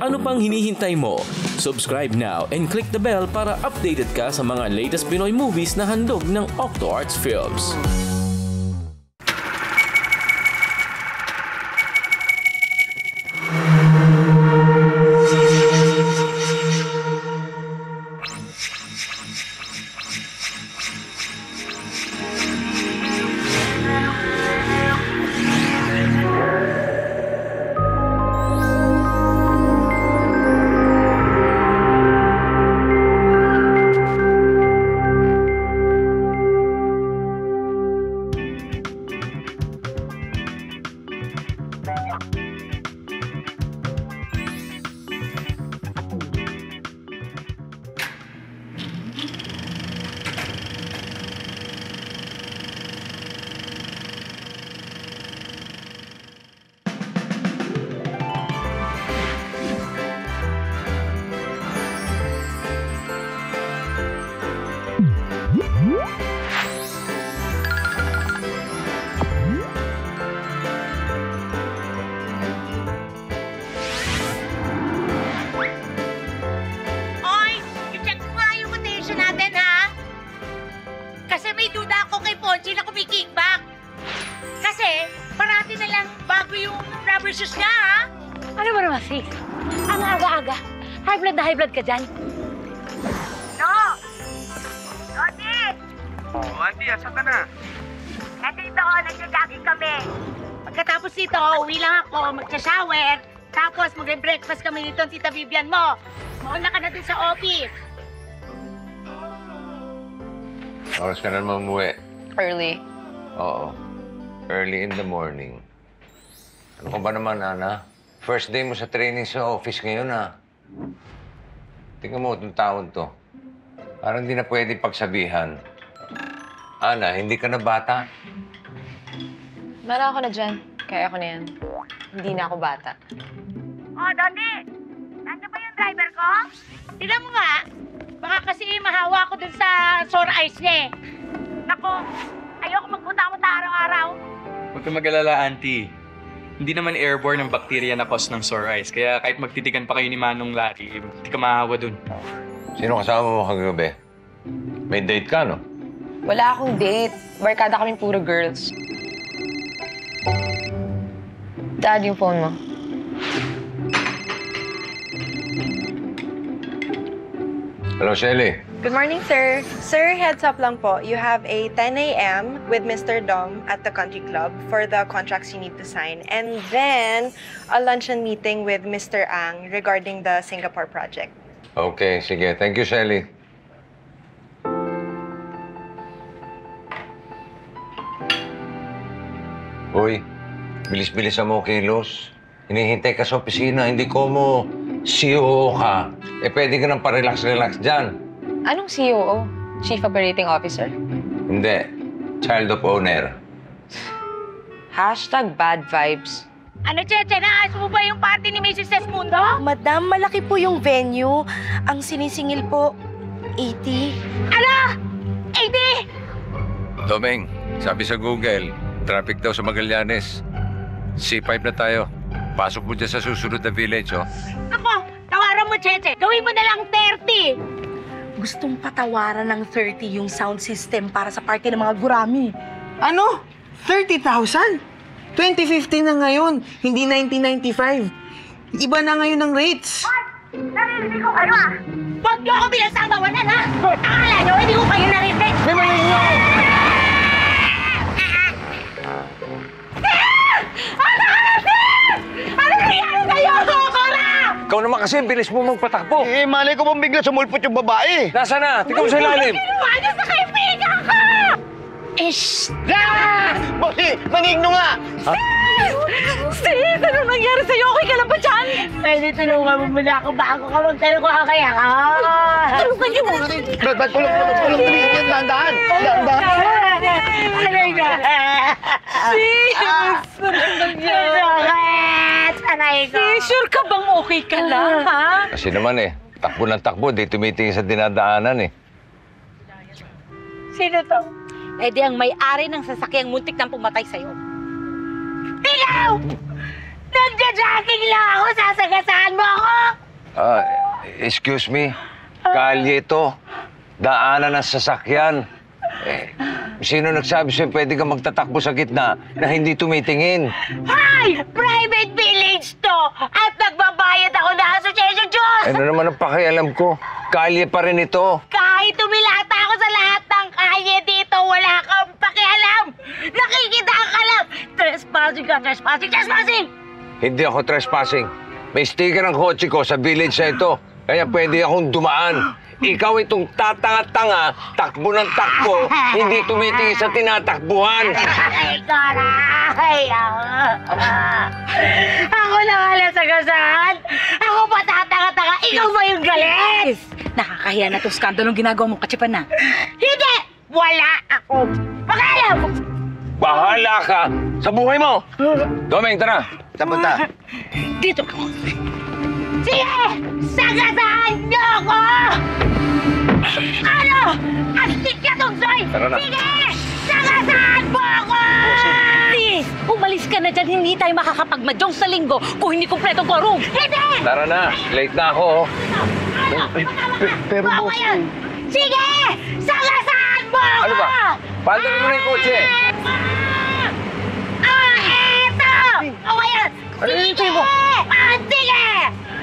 Ano pang hinihintay mo? Subscribe now and click the bell para updated ka sa mga latest Pinoy movies na handog ng Octo Arts Films. High blood ka dyan? No! Auntie! Oh, Auntie, asan ka na? Dito, nagja-jogging kami. Pagkatapos dito, uwi lang ako, magsha-shower, tapos magre-breakfast kami nito ang Tita Vivian mo. Mauna ka na dun sa office. Oras ka na naman umuwi. Early. Oo. Early in the morning. Ano ka ba naman, Ana? First day mo sa training sa office ngayon, ha? Tingnan mo itong taon to. Parang hindi na pwede pagsabihan. Ana, hindi ka na bata? Mara ako na dyan. Kaya ko na yan. Hindi na ako bata. Oh, Dondie! Nandiyan ba yung driver ko? Tignan mo nga, baka kasi mahawa ako dun sa sore eyes niya eh. Naku, ayoko magpunta-punta araw-araw. Huwag kang mag-alala, Auntie. Hindi naman airborne ang bacteria na cause ng sore eyes. Kaya kahit magtitigan pa kayo ni Manong Larry, hindi ka mahawa dun. Sino kasama mo kagabi? May date ka, no? Wala akong date. Barkada kaming puro girls. Dad, yung phone mo. Hello, Shelly. Good morning, sir. Sir, heads up lang po. You have a 10 a.m. with Mr. Dom at the country club for the contracts you need to sign. And then, a luncheon meeting with Mr. Ang regarding the Singapore project. Okay, sige. Thank you, Shelly. Uy, bilis-bilisan mo kilos. Hinihintay ka sa opisina, hindi ko mo COO ka. Pwede ka nang pa-relax-relax dyan. Anong COO? Chief Operating Officer? Hindi. Child of owner. Hashtag bad vibes. Ano, Cheche, naayos mo ba yung party ni Mrs. Esmundo? Madam, malaki po yung venue. Ang sinisingil po, 80. Ano? 80? Domeng, sabi sa Google, traffic daw sa Magallanes. C5 na tayo. Pasok mo dyan sa susunod na village, oh. Ako, tawaran mo, Cheche. Gawin mo na lang 30. Gustong patawaran ng 30 yung sound system para sa party ng mga gurami. Ano? 30,000? 2015 na ngayon, hindi 1995. Iba na ngayon ang rates. Narinig ko kayo ah! Huwag niyo ako binasamawalan, ha? Akala niyo, hindi ko kayo narinig. Memory nyo! Ano nangyari sa'yo, Cora? Ikaw naman kasi, bilis mo magpatakbo. Eh, malay ko bang bigla sumulpot yung babae. Nasaan na? Tingnan mo sa ilalim. Ginawa niyo sa kaibigan ko! Ish! Ah! Bossy, manigno nga! Sis, anong nangyari sa'yo? Okay ka lang ba dyan? Pwede tulungan mo muna ako bago ka magtanong ko kaya ka. Tulungan niyo mo. Ba't tulong yan, dahan-dahan? Dahan-dahan. Aray na. Sis! Anong nangyari? Aray ko. Sis, sure ka bang okay ka lang, ha? Kasi naman takbo ng takbo, di tumitingin sa dinadaanan Sino to? Eh di ang may-ari ng sasakyang muntik nang pumatay sa'yo. Ikaw! Nagja-jogging lang ako, sasagasaan Excuse me. Kalye ito. Daanan ng sasakyan. Sino nagsabi sa'yo pwede ka magtatakbo sa gitna na hindi tumitingin? Hi! Private village to! At nagbabayad ako ng Association Diyos! Ano naman ang pakialam ko? Kalye pa rin ito. Kahit tumilata ako sa lahat ng kalye dito, wala kang pakialam! Nakikidaan ka lang! Trespassing ka, trespassing! Hindi ako trespassing. May sticker ng kotse ko sa village na ito. Kaya pwede akong dumaan. Ikaw itong tatanga-tanga, takbo ng takbo, hindi tumitingin sa tinatakbuhan. Ay, karay! Ako na nga lang sagasaan! Ako pa tatanga-tanga! Ikaw ba yung galit? Nakakahiya na itong skandalong ginagawa mong katsipan na. Hindi! Wala ako! Pakialam! Bahala ka sa buhay mo! Domeng, tara! Saan punta? Dito ka! Sige! Sagasaan niyo ako! Ano? Astik ka, Tugsoy! Tara na. Sige! Sagasaan mo ako! Please, umalis ka na dyan. Hindi tayo makakapagmadyong sa linggo kung hindi kumpletong quorum. Hindi! Tara na, late na ako. Pero Ako yan! Sige! Sagasaan mo ako! Ano ba? Paandalin mo na yung kotse. Eto! Ako yan! Sige! Sige!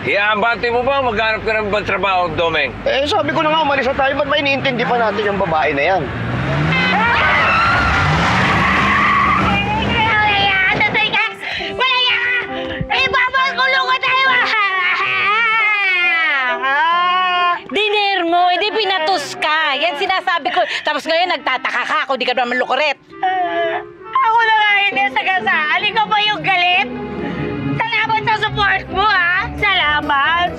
Iambante mo ba? Maghanap ka ng ibang trabaho, Domeng. sabi ko na nga, umalis na tayo. Ba't ba iniintindi pa natin yung babae na yan? Ibabakulong ko tayo! Diner mo, hindi pinatos ka. Yan sinasabi ko. Tapos ngayon nagtataka ka kung di ka naman lukuret. Ako na nga hindi sagasaan. Ikaw ba yung galit? Salamat sa support mo, ha? Salamat!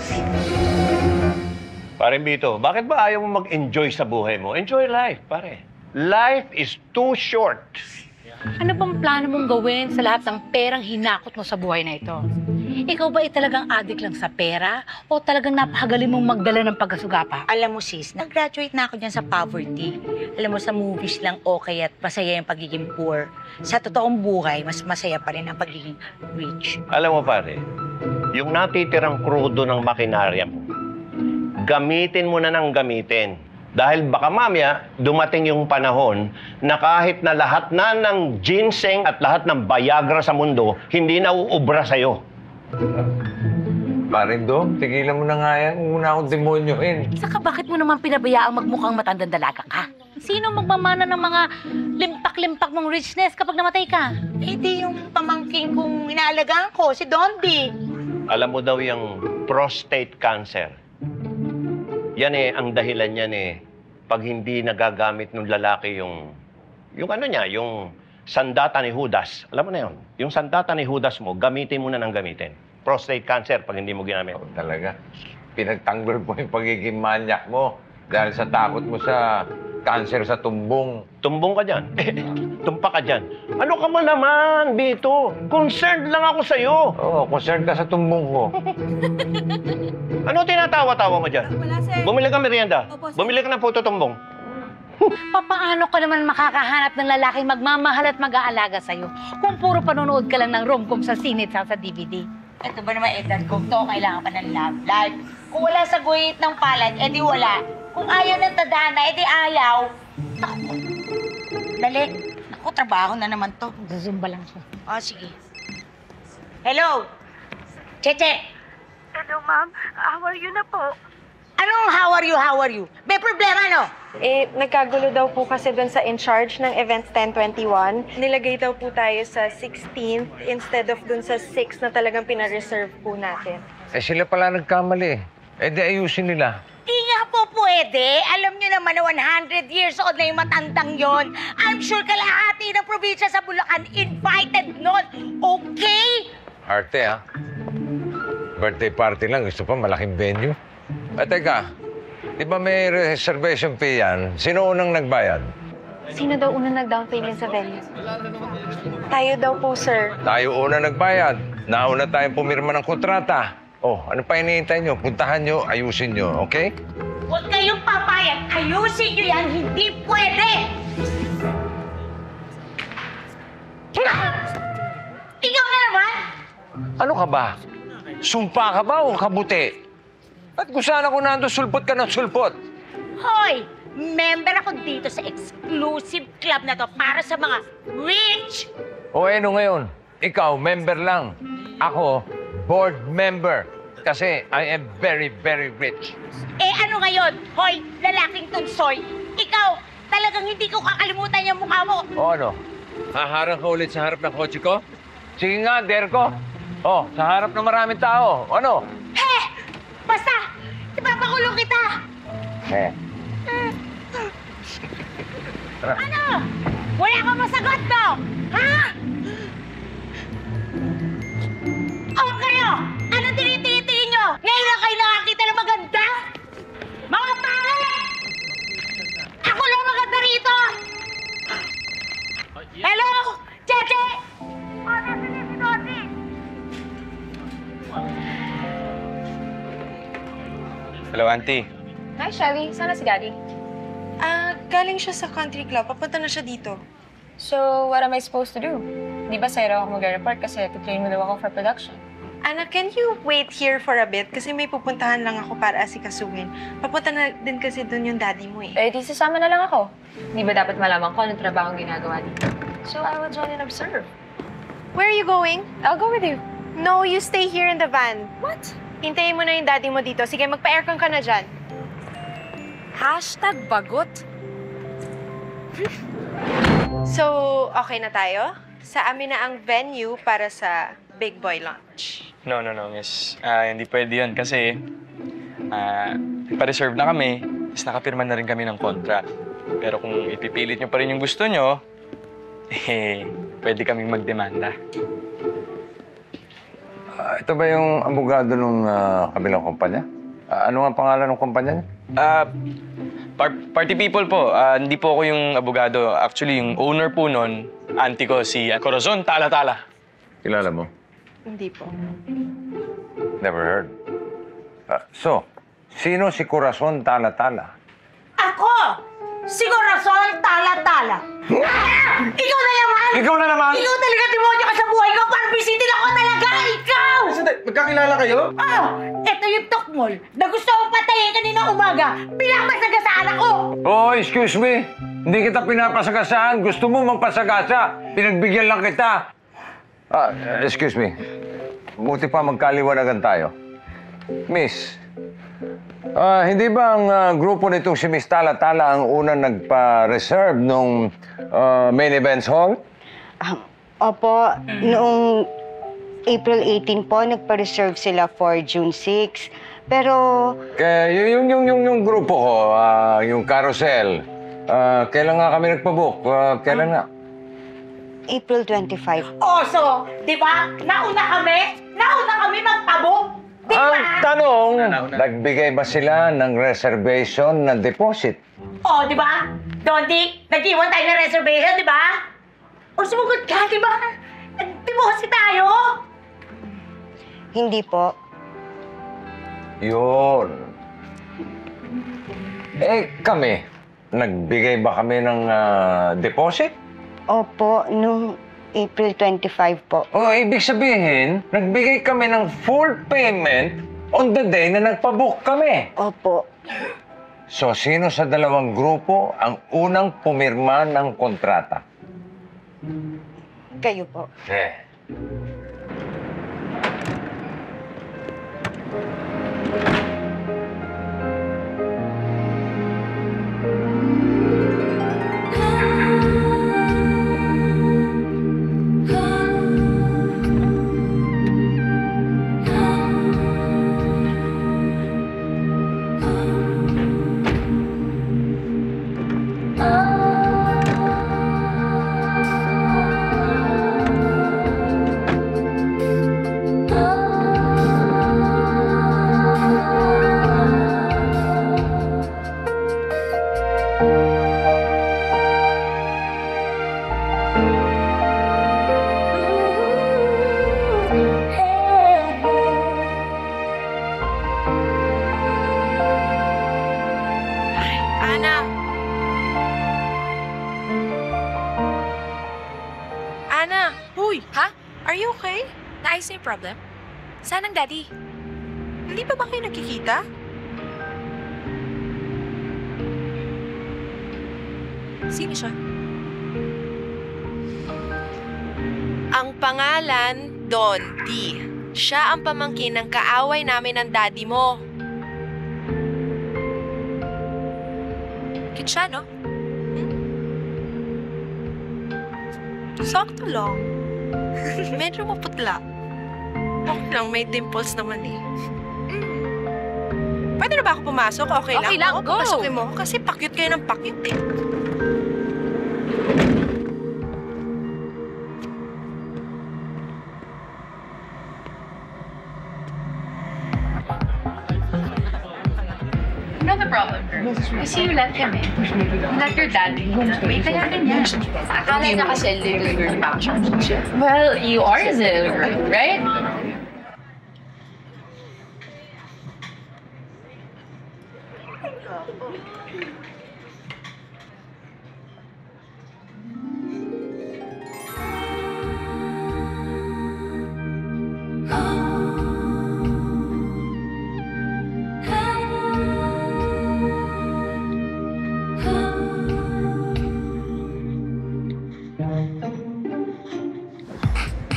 Pare Bito, bakit ba ayaw mo mag-enjoy sa buhay mo? Enjoy life, pare. Life is too short. Ano bang plano mong gawin sa lahat ng perang hinakot mo sa buhay na ito? Ikaw ba ay talagang addict lang sa pera o talagang napakagaling mong magdala ng pagkasugapa? Alam mo sis, nag-graduate na ako dyan sa poverty. Alam mo, sa movies lang okay at masaya yung pagiging poor. Sa totoong buhay, mas masaya pa rin ang pagiging rich. Alam mo pare, yung natitirang krudo ng makinarya mo, gamitin mo na ng gamitin. Dahil baka mamaya, dumating yung panahon na kahit na lahat na ng ginseng at lahat ng Viagra sa mundo, hindi na uubra sa'yo. Parin, Dom, tigilan mo na nga yan. Huwag mo na akong demonyohin. Saka bakit mo naman pinabayaang magmukhang matandang dalaga ka? Sino magmamana ng mga limpak-limpak mong richness kapag namatay ka? Eh di yung pamangking kong inaalagaan ko, si Dondi. Alam mo daw yung prostate cancer. Yan ang dahilan yan pag hindi nagagamit ng lalaki yung ano niya, yung sandata ni Judas. Alam mo na yun, yung sandata ni Judas mo, gamitin mo na ng gamitin. Prostate cancer pag hindi mo ginamit. Oh, talaga. Pinagtanggol mo yung pagiging manyak mo dahil sa takot mo sa cancer sa tumbong. Tumbong ka dyan. Tumpa ka dyan. Ano ka ba naman, Bito? Concerned lang ako sa'yo. Oo, concerned ka sa tumbong ko. Ano tinatawa-tawa mo dyan? Wala, sir. Bumili ka merienda. Opo, sir. Bumili ka ng puto tumbong. Paano ka naman makakahanap ng lalaking magmamahal at mag-aalaga sa'yo kung puro panonood ka lang ng rom-com sa sine at sa DVD? Ito ba naman edad ko? Ito, kailangan pa ng love life. Kung wala sa guhit ng palad, edi wala. Kung ayaw ng tadhana, edi ayaw. Ako. Dali. Ako, trabaho na naman to. Zumba lang siya. Sige. Hello? Cheche! Hello, ma'am. How are you na po? Anong how are you? May problema, no? Nagkagulo daw po kasi doon sa in-charge ng Events 1021. Nilagay daw po tayo sa 16th instead of doon sa 6 na talagang pina-reserve po natin. Sila pala nagkamali. Di ayusin nila. Di nga po pwede. Alam nyo naman na 100 years old na yung matandang yon. I'm sure kalahati ng probinsya sa Bulacan invited nun. Okay? Arte, ha? Birthday party lang. Gusto pa malaking venue. Teka. Di ba may reservation fee yan? Sino unang nagbayad? Sino daw una nag-down payment sa venue? Tayo daw po, sir. Tayo una nagbayad. Nauna tayong pumirma ng kontrata. Ano pa hinihintay nyo? Puntahan nyo, ayusin nyo, okay? Huwag kayong papayag. Ayusin nyo yan. Hindi pwede. Ikaw na naman. Ano ka ba? Sumpa ka ba o kabuti? At kung saan ako nandun, sulpot ka ng sulpot. Hoy! Member ako dito sa exclusive club na to para sa mga rich! O ano ngayon? Ikaw, member lang. Ako, board member. Kasi I am very, very rich. Eh ano ngayon? Hoy, lalaking tunsoy! Ikaw, talagang hindi ko kakalimutan yung mukha mo! O ano? Haharang ka ulit sa harap ng kotse ko? Sige nga, dare ko. Oh, sa harap ng maraming tao. O ano? Basta! Ipapakulong kita! Ano? Wala kang masagot, no? Ha? O kayo? Ano tinitingin nyo? Ngayon lang kayo nakakita ng maganda? Mga pangit! Ako lang maganda rito! Hello? Cheche! O, nasa niya si Dodi? Hello, Auntie. Hi, Shelly. Sana si Daddy? Galing siya sa country club. Papunta na siya dito. So, what am I supposed to do? Di ba sa'yo ako mag-report kasi titrain mo daw ako for production? Anna, can you wait here for a bit? Kasi may pupuntahan lang ako para asikasuhin. Papunta na din kasi doon yung daddy mo eh. Eh, di sasama na lang ako. Di ba dapat malaman ko anong trabaho ang ginagawa dito? So, I will join and observe. Where are you going? I'll go with you. No, you stay here in the van. What? Hintayin mo na yung daddy mo dito. Sige, magpa-aircon ka na dyan. #bagot. So, okay na tayo? Sa amin na ang venue para sa Big Boy Lunch. No, miss. Hindi pwede yun kasi pa-reserve na kami, is nakapirma na rin kami ng contract. Pero kung ipipilit nyo pa rin yung gusto nyo, pwede kaming magdemanda. Ito ba yung abogado ng kabilang kumpanya? Ano ang pangalan ng kumpanya niya? Party people po. Hindi po ako yung abogado. Actually, yung owner po nun, auntie ko, si Corazon Tala-Tala. Kilala mo? Hindi po. Never heard. So, sino si Corazon Tala-Tala? Ako! Si Corazon Tala-Tala! Ikaw na naman! Ikaw na naman! Ikaw talaga demonyo ka sa buhay ko! Parang bisitin ako talaga! Ikaw! Magkakilala kayo? Oh! Ito yung tukmol na gusto kong patayin kanina umaga! Pinapasagasaan ako! Oh, excuse me. Hindi kita pinapasagasaan. Gusto mo magpasagasa. Pinagbigyan lang kita. Excuse me. Buti pa magkaliwanagan tayo. Miss, hindi ba ang grupo nitong si Miss Tala-Tala ang unang nagpa-reserve nung main events hall? Opo, noong April 18 po, nagpa-reserve sila for June 6. Pero... Kaya yung grupo ko, yung carousel, kailan nga kami nagpa-book? Kailan nga? April 25. Oh, so, di ba? Nauna kami magpabok! Di ba? Ang tanong, nagbigay ba sila ng reservation na deposit? Oh, di ba? Dondi, nag-iwan tayo ng reservation, di ba? O sumugot ka, di ba? Deposit tayo! Hindi po. Yun. Kami, nagbigay ba kami ng deposit? Opo, noong April 25 po. Ibig sabihin, nagbigay kami ng full payment on the day na nagpa-book kami. Opo. So, sino sa dalawang grupo ang unang pumirma ng kontrata? Kayo po. Ana! Huy! Ha? Are you okay? Naayos na yung problem? Saan ang daddy? Hindi pa ba kayo nagkikita? Sino siya? Ang pangalan, Don D. Siya ang pamangkin ng kaaway namin ng daddy mo. Cute siya, no? Sakto lang. Medyo maputla. Okay lang, may dimples naman eh. Pwede na ba ako pumasok? Okay lang? Okay lang, Oo, go! Pasukin mo ako kasi pakyut kayo ng pakyut eh. You know the problem, girl? I see you let him in. You let your dad in. Wait, kaya ganyan. Akala niya kasi little girl pa siya. Well, you are his little girl, right?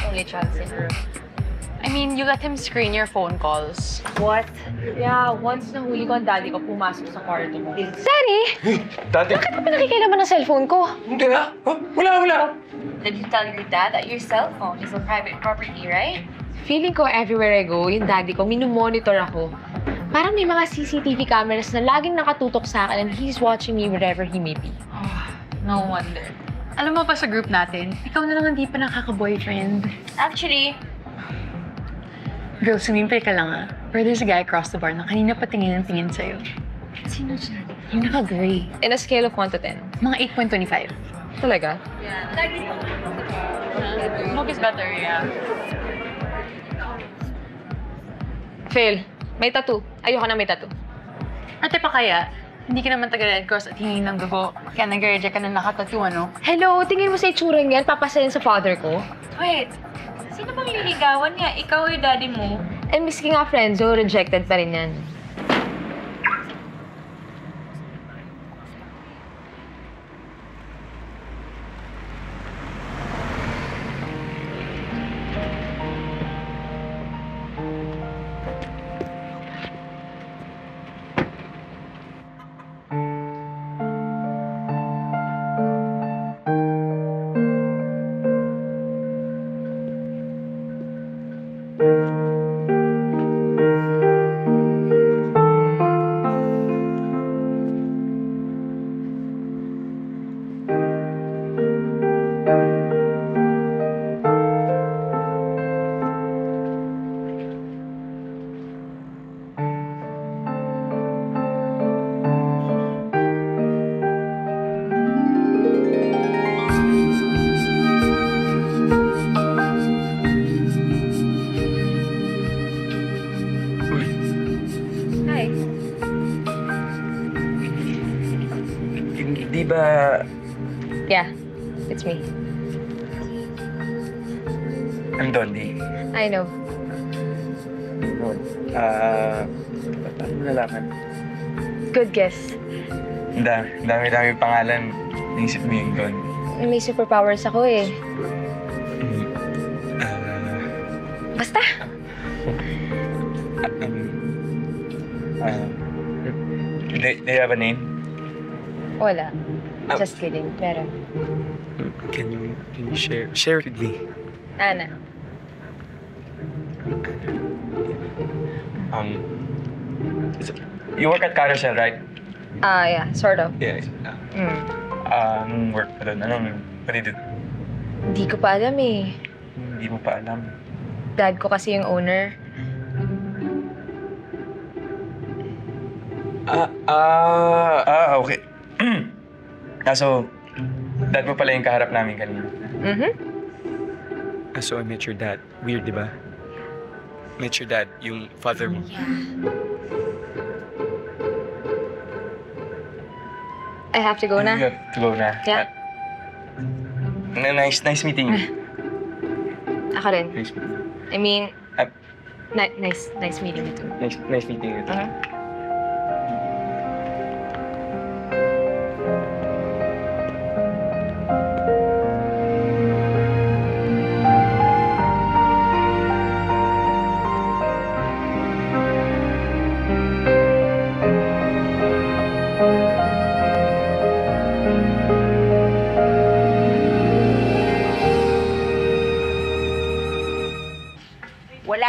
Only chance in her. I mean, you let him screen your phone calls. What? Yeah, once nahuli ko ang daddy ko, pumasok sa kwarto mo. Daddy? Daddy? Bakit mo nakikilaman ng cellphone ko? Hindi nga. Wala. Did you tell your dad that your cell phone is a private property, right? Feeling ko everywhere I go, yung daddy ko, minumonitor ako. Parang may mga CCTV cameras na laging nakatutok sa akin and he's watching me wherever he may be. Oh, no wonder. Alam mo pa sa group natin, ikaw na lang hindi pa nakaka-boyfriend. Actually, Girl, sumimple ka lang ah. Pero there's a guy across the bar na kanina pa tingin ng tingin sa'yo. sino siya? Yung naka-gray. In a scale of 1 to 10. Mga 8.25. Talaga? Smoke is better, yeah. Fail. May tattoo. Ayoko na may tattoo. Ate pa kaya, hindi ka naman taga-Red Cross at hingi ng dugo. Kaya nag-reject ka na nakatattoo, ano? Hello, tingin mo sa itsura niyan, papasayan sa father ko? Wait, sino bang liligawan niya? Ikaw o daddy mo? And miski nga friends, so rejected pa rin yan. Hi. Di ba... Yeah, it's me. I'm Dondi. I know. Paano mo nalaman? Good guess. Dami pangalan. Naisip mo yung Don. May superpowers ako eh. Basta. Do you have a name? Wala. Just kidding. Pero, Can you share it with me? Ana. You work at Carousel, right? Yeah, sort of. Yeah. Work pa doon. What do you do? Hindi ko pa alam eh. Hindi mo pa alam. Dad ko kasi yung owner. Okay. So, dad mo pala yung kaharap namin kanina. So I met your dad. Weird, di ba? Met your dad, yung father mo. I have to go na. You have to go na. Yeah. Nice meeting you. Ako rin. Nice meeting you. I mean, nice meeting you too. Nice meeting you.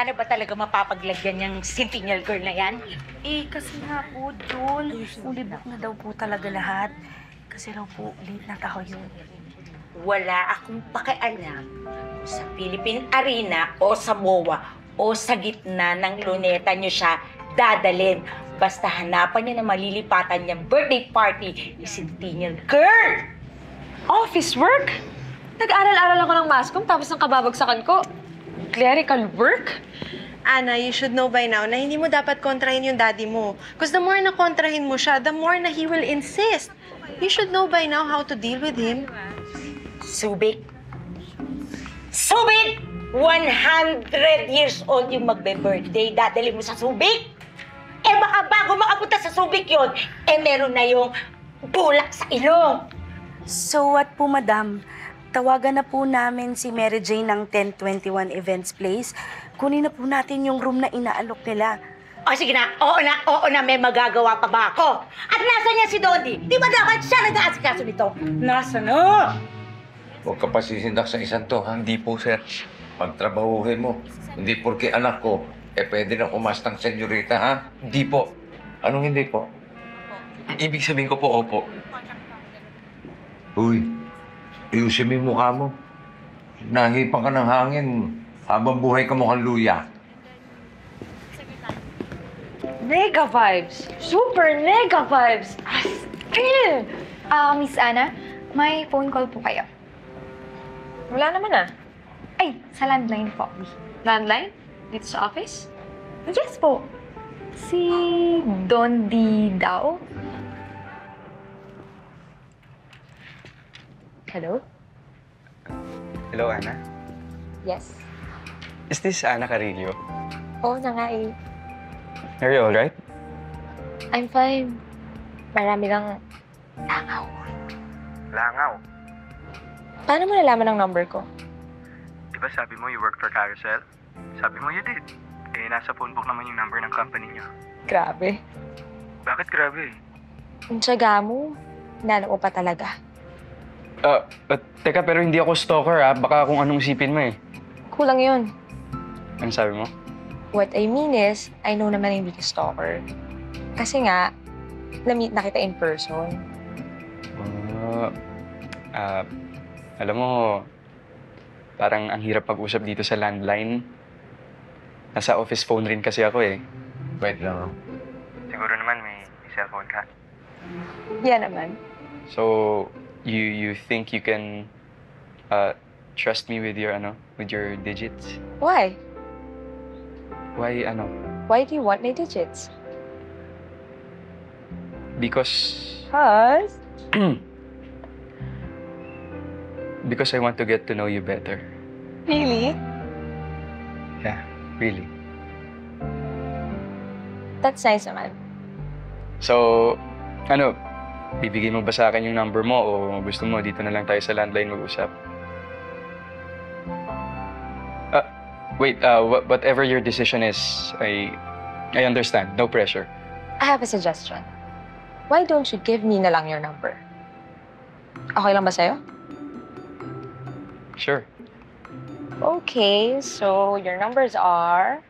na ba talaga mapapaglagyan yung Centennial Girl na yan? Eh, kasi nga po, John, fully book na daw po talaga lahat. Kasi raw po, late na tayo. Wala akong pakialam sa Philippine Arena o sa MOA o sa gitna ng luneta nyo siya dadalhin. Basta hanapan niyo na malilipatan niyang birthday party ni Centennial Girl! Office work? Nag-aral-aral ako ng mass comm tapos ang kababagsakan ko, clerical work? Ana, you should know by now na hindi mo dapat kontrahin yung daddy mo. Because the more na kontrahin mo siya, the more na he will insist. You should know by now how to deal with him. Subic! Subic! 100 years old yung magbe-birthday. Dadali mo sa Subic? Eh baka bago makapunta sa Subic yun, eh meron na yung bulak sa ilong. So what po, madam? Tawagan na po namin si Mary Jane ng 1021 Events Place. Kunin na po natin yung room na inaalok nila. O sige na, oo na, may magagawa pa ba ako? At nasa niya si Dondi? Di ba dapat siya nag-aasikaso nito? Nasa na? Huwag ka pa sisindak sa isang to, ha? Hindi po, sir. Pagtrabahuhin mo. Hindi porke anak ko, pwede na umastang senyorita, ha? Hindi po. Anong hindi po? Ibig sabihin ko po, opo. Uy, ayusin mo yung mukha mo. Nahipan ka ng hangin habang buhay ka mukhang luya. Mega vibes! Super mega vibes! Miss Ana, may phone call po kayo. Wala naman ah. Ay, sa landline po. Landline? Dito sa office? Yes po. Si Dondi daw. Hello? Hello, Ana. Yes. Is this Ana Carillo? Oo na nga eh. Are you alright? I'm fine. Marami lang langaw. Langaw? Paano mo nalaman ang number ko? Di ba sabi mo you work for Carousel? Sabi mo you did. Eh, nasa phone book naman yung number ng company niyo. Grabe. Bakit grabe? Ang tiyaga mo, hinanap mo pa talaga. Teka, pero hindi ako stalker, ha? Baka kung anong isipin mo, eh. Kulang yun. Ano sabi mo? What I mean is, I know naman hindi ka stalker. Kasi nga, na-meet na kita in person. Alam mo, parang ang hirap pag-usap dito sa landline. Nasa office phone rin kasi ako, eh. Wait lang. Siguro naman may cellphone ka. Yan naman. So, you think you can trust me with your digits? Why? Why Why do you want my digits? Because because I want to get to know you better. Really? Yeah, really. That's nice naman. So, bibigay mo ba sa akin yung number mo o gusto mo dito na lang tayo sa landline mag-usap? Wait, whatever your decision is, I understand. No pressure. I have a suggestion. Why don't you give me na lang your number? Okay lang ba sa'yo? Sure. Okay, so your numbers are...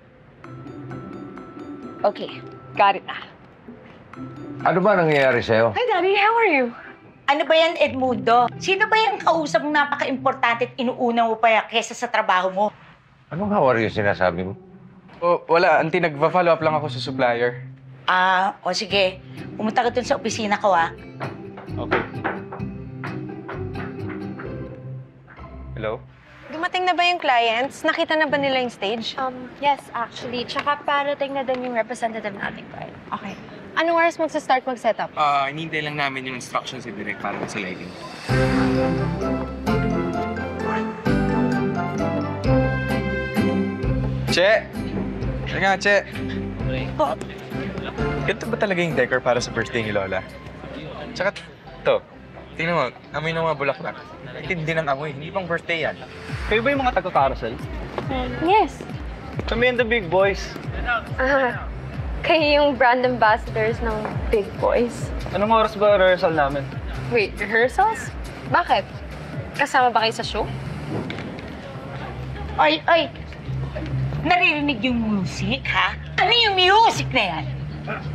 Okay, got it na. Ano ba nangyayari sa'yo? Hi, Daddy. How are you? Ano ba yan, Edmundo? Sino ba yung kausap mong napaka-importante at inuuna mo pa yan kesa sa trabaho mo? Anong how are you sinasabi mo? Oh, wala. Auntie, nagpa-follow up lang ako sa supplier. O sige. Pumunta ka dun sa opisina ko, Okay. Hello? Dumating na ba yung clients? Nakita na ba nila yung stage? Yes, actually. Tsaka parating na din yung representative natin, right? Okay. Anong oras magsa-start mag-setup? Hinintay lang namin yung instructions si Direk para sa lighting. Che! Sige nga, Che. Ito ba talaga yung decor para sa birthday ni Lola? Tsaka, to. Tingnan mo, amoy ng mga bulaklak. Hindi ng amoy, hindi pang birthday yan. Kayo ba yung mga taga-carousel? Yes. Kami and the big boys. Kayo yung brand ambassadors ng Big Boys. Anong oras ba rehearsal namin? Wait, rehearsals? Bakit? Kasama ba kayo sa show? Oy! naririnig yung music, ha? Ano yung music na yan?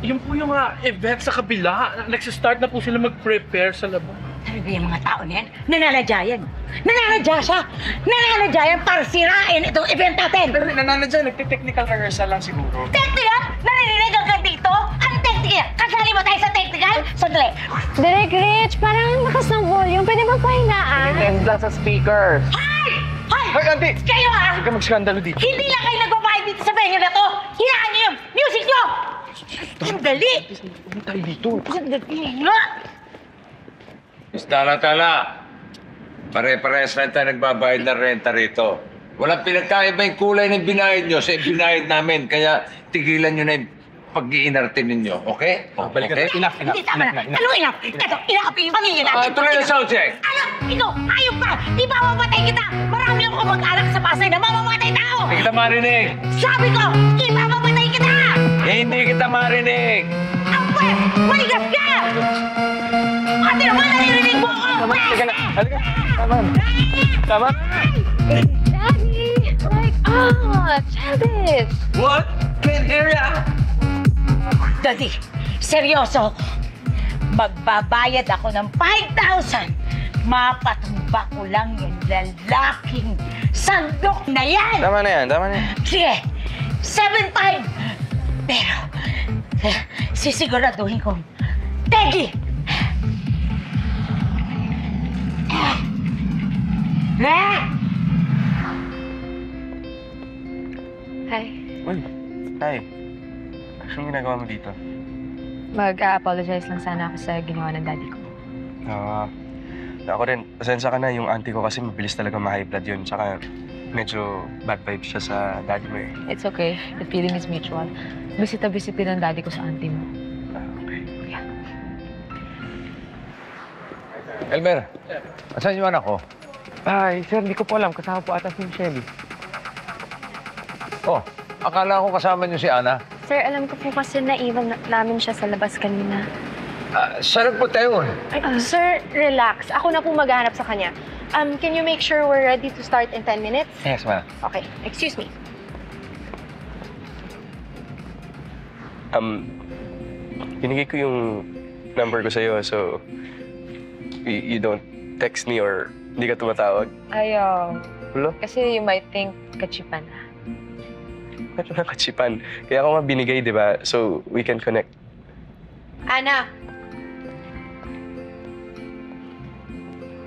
Yun po yung event sa kabila. Nagsistart na po sila mag-prepare sa labas. Sabi ba yung mga tao na yan? Nananadya yan. Nananadya siya! Nananadya yan para sirain itong event natin! Pero nananadya, nagte-technical rehearsal lang siguro. Technical? Naririnig hanggang dito? Ang technical? Kasali mo tayo sa technical? Sandali! Direk Rich, parang ang lakas ng volume. Pwede bang pahinaan? Tend lang sa speaker. Hay! Hay! Hoy, auntie! Kayo ha! Huwag ka mag-skandalo dito. Hindi lang kayo nagbabayad dito sa venue na to! Hinaan niyo yung music niyo! Sandali! Hindi tayo dito. Sandali nga! Tala. Pare-parehas lang tayo nagbabayad ng renta rito. Walang pinagkaiba yung kulay ng binayad nyo sa binayad namin. Kaya tigilan nyo na yung pag-iinarte ninyo. Okay? Balikan. Okay? Enough. Hindi tama na! Anong enough? Ito, enough yung pamilya natin! Tuloy na sound check! Ano? Ikaw, ayok pa! Di ba mamamatay kita? Marami ako mag-anak sa Pasay na mamamatay tao! Hindi kita marinig! Sabi ko, ipamamatay kita! Hindi kita marinig! Ang pwes! Maligas ka! Ate naman, naririnig mo ako! Halika na. Halika. Tama. Daddy! Like, childish! What? Can't hear ya! Daddy, seryoso. Magbabayad ako ng 5,000. Mapatumba ko lang yung lalaking sandok na yan! Tama na yan. Sige, 7,500. Pero, sisiguraduhin kong, Tegi! Hi. Uy, hi. Anong ginagawa mo dito? Mag-a-apologize lang sana ako sa ginawa ng daddy ko. Ako rin. Pasensya ka na. Yung auntie ko kasi mabilis talaga ma-high blood yun. Tsaka medyo bad vibes siya sa daddy mo eh. It's okay. The feeling is mutual. Bisita-bisitin ng daddy ko sa auntie mo. Okay. Yeah. Elmer, asan yung anak ko? Ay, sir, hindi ko po alam. Kasama po ata si Shelly. Oh, akala ko kasama niyo si Ana. Sir, alam ko po kasi naiwan namin siya sa labas kanina. Saan nagpunta yun? Sir, relax. Ako na po maghahanap sa kanya. Can you make sure we're ready to start in 10 minutes? Yes, ma'am. Okay, excuse me. Binigay ko yung number ko sa'yo, so you don't text me or hindi ka tumatawag. Ayaw. Hulo? Kasi you might think kachipan. Ano na kachipan? Kaya ako nga binigay, di ba? So we can connect. Ana!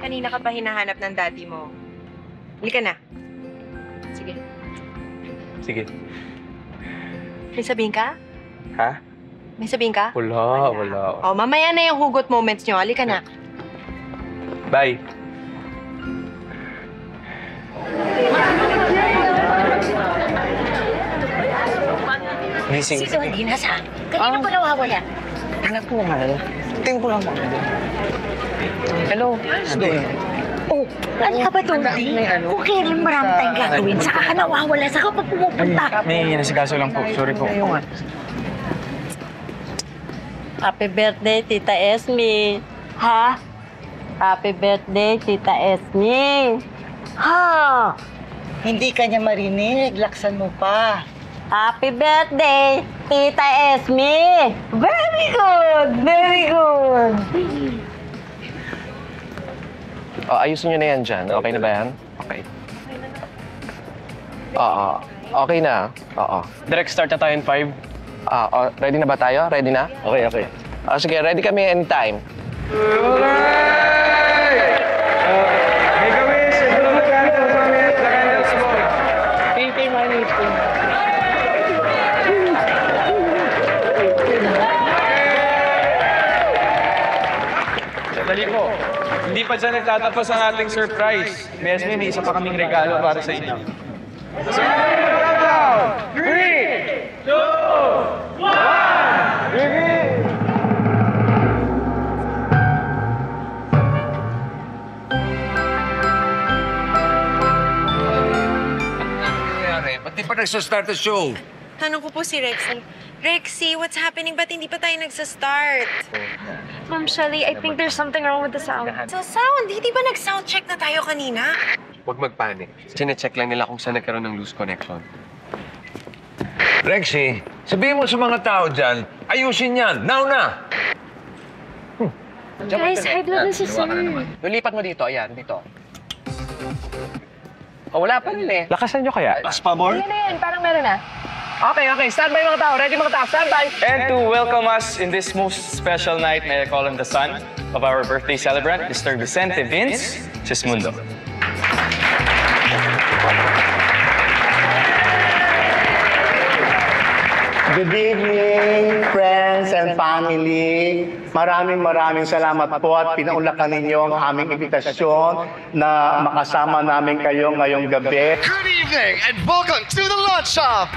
Kanina ka pa hinahanap ng daddy mo. Halika na. Sige. Sige. May sabihin ka? Ha? May sabihin ka? Wala. Oh, mamaya na yung hugot moments nyo. Halika na. Bye. Sino hindi nasa? Kanina pa nawawala? Anak ko mahal. Tingin ko lang mahal. Hello? Oh, ano ka ba, Dodi? Kung kailan marami tayong gagawin, saka ka nawawala, saka pa pumupunta. May nasikaso lang po. Sorry po. Happy birthday, Tita Esme. Ha? Happy birthday, Tita Esme. Ha! Hindi ka niya marinig, laksan mo pa. Happy birthday, Tita Esme. Very good, very good. Oh, ayusin nyo na yan dyan. Okay na ba yan? Okay. Oo. Okay na. Oo. Direct start na tayo in 5. Ready na ba tayo? Ready na? Okay. Sige, ready kami anytime. Dali po. Hindi pa dyan nagtatapos ang ating surprise. May isa pa kaming regalo para sa inyo. 3, 2, 1! Ba't di pa nagsastart ang show? Tanong ko po si Rexy. Rexy, what's happening? Ba't hindi pa tayo nagsa-start? Ma'am Shelly, I think there's something wrong with the sound. Sa sound, hindi ba nag-sound check na tayo kanina? Huwag magpanik. Sine-check lang nila kung saan nagkaroon ng loose connection. Rexy, sabihin mo sa mga tao dyan, ayusin yan. Now na! Guys, high blood na si sir. Lulipat mo dito, ayan, dito. Oh, wala pa rin eh. Lakasan nyo kaya? Last pa more? Ayan na yan, parang meron na. Okay, stand by mga tao. Ready mga tao, stand by! And to welcome us in this most special night, may I call him the son of our birthday celebrant, Mr. Vicente Vince Sismundo. Good evening, friends and family. Maraming salamat po at pinaunlakan ninyo ang aming imbitasyon na makasama namin kayo ngayong gabi. Good evening and welcome to the launch of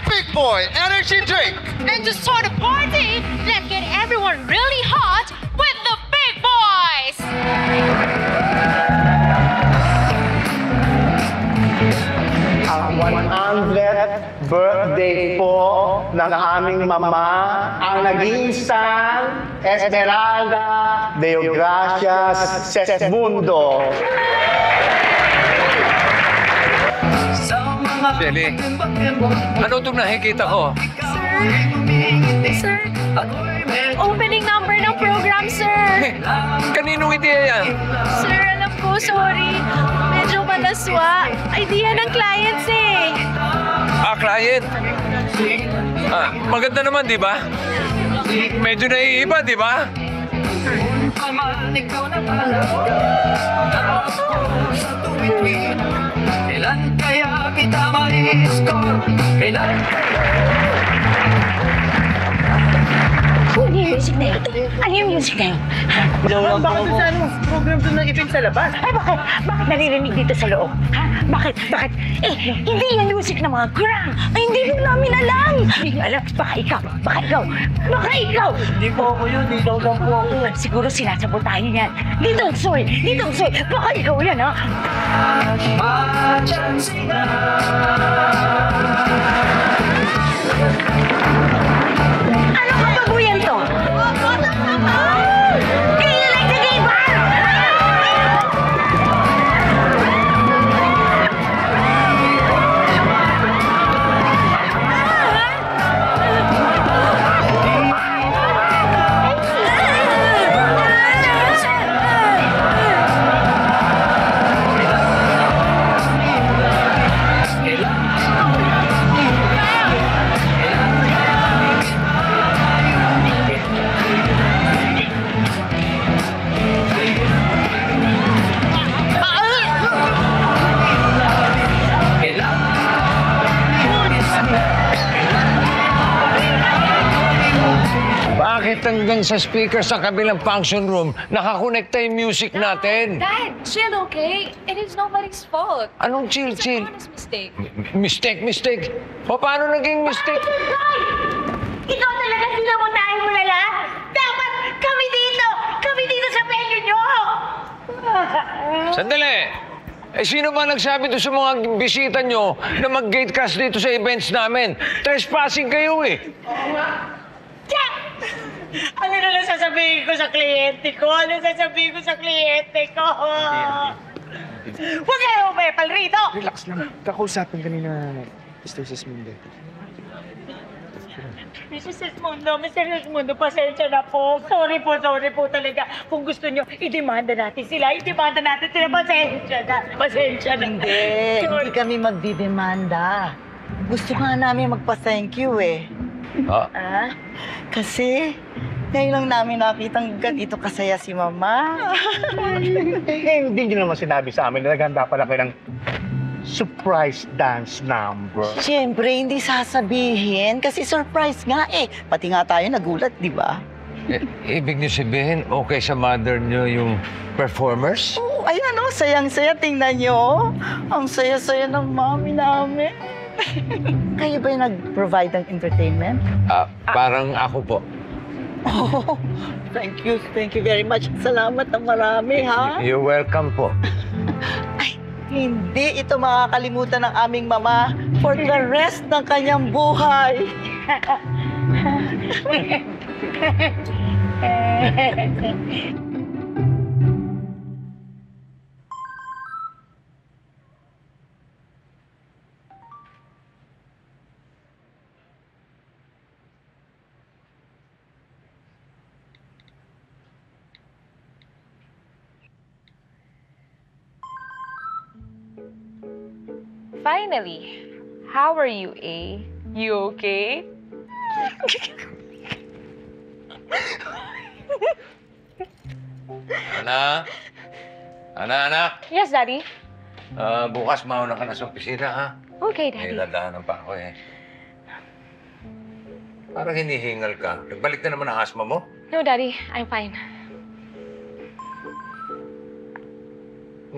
Big Boy Energy Drink. And to start a party, let's get everyone really hot with the big boys! Ang 100th birthday po ng aming mama, ang nag-iisang Esmeralda Deogracias Sesmundo. Shelly, ano itong nakikita ko? Sir, opening number ng program, sir. Kaninong ideya yan? Sir, alam ko, sorry. Medyo malaswa. Idea ng clients eh. Client? Maganda naman, di ba? Medyo naiiba, di ba? Kailan kaya kita ma-score? Kailan Ano yung music na yun? Ano yung music na yun? Bakit doon sa program doon ng event sa labas? Ay, bakit naririnig dito sa loob? Ha? Bakit? Eh, hindi yan music ng mga grang. Ay, hindi rin namin alam. Hindi nyo alam. Baka ikaw. Hindi po ako yun. Dito lang po ako. Siguro sinasabotahan niyo yan. Dito, Soy. Baka ikaw yan, ha? Ano kababuyan to? Kaya like the gay bar! Bakit hanggang sa speaker sa kabilang function room, nakakonekta yung music natin? Dad, chill, okay? It is nobody's fault. Anong chill? It's an honest mistake. Mistake? Paano naging mistake? Ikaw talaga sinabotahin mo na lahat? Dapat kami dito sa venue nyo! Sandali! Sino ba nagsabi doon sa mga bisita nyo na mag-gate crash dito sa events namin? Trespassing kayo eh! Ano na lang sasabihin ko sa kliyente ko? Huwag kayo umepal rito! Relax lang. Kakausapin kanina Mr. Sismundo. Mr. Sismundo, pasensya na po. Sorry po talaga. Kung gusto nyo, idemanda natin sila. Pasensya na. Hindi kami magdidemanda. Gusto nga namin magpa-thank you eh. Kasi ngayon lang namin nakitang ganito kasaya si Mama. Hindi nyo naman sinabi sa amin na naghanda pala kayo ng surprise dance number. Siyempre, hindi sasabihin kasi surprise nga eh. Pati nga tayo nagulat, di ba? Ibig niyo sabihin, okay sa mother niyo yung performers? Oo, ayan o, sayang-saya. Tingnan niyo. Ang saya-saya ng mami namin. Kayo ba yung nag-provide ng entertainment? Parang ako po. Oh, thank you very much. Salamat ng marami, ha? You're welcome po. Ay, hindi ito makakalimutan ng aming mama for the rest ng kanyang buhay. finally. How are you, A? You okay? Ana? Anak? Yes, Daddy. Bukas mauna ka na sa opisina, ha? Okay, May Daddy. dadaanan pa ako, eh. Parang hinihingal ka. Nagbalik na naman ang asma mo? No, Daddy. I'm fine.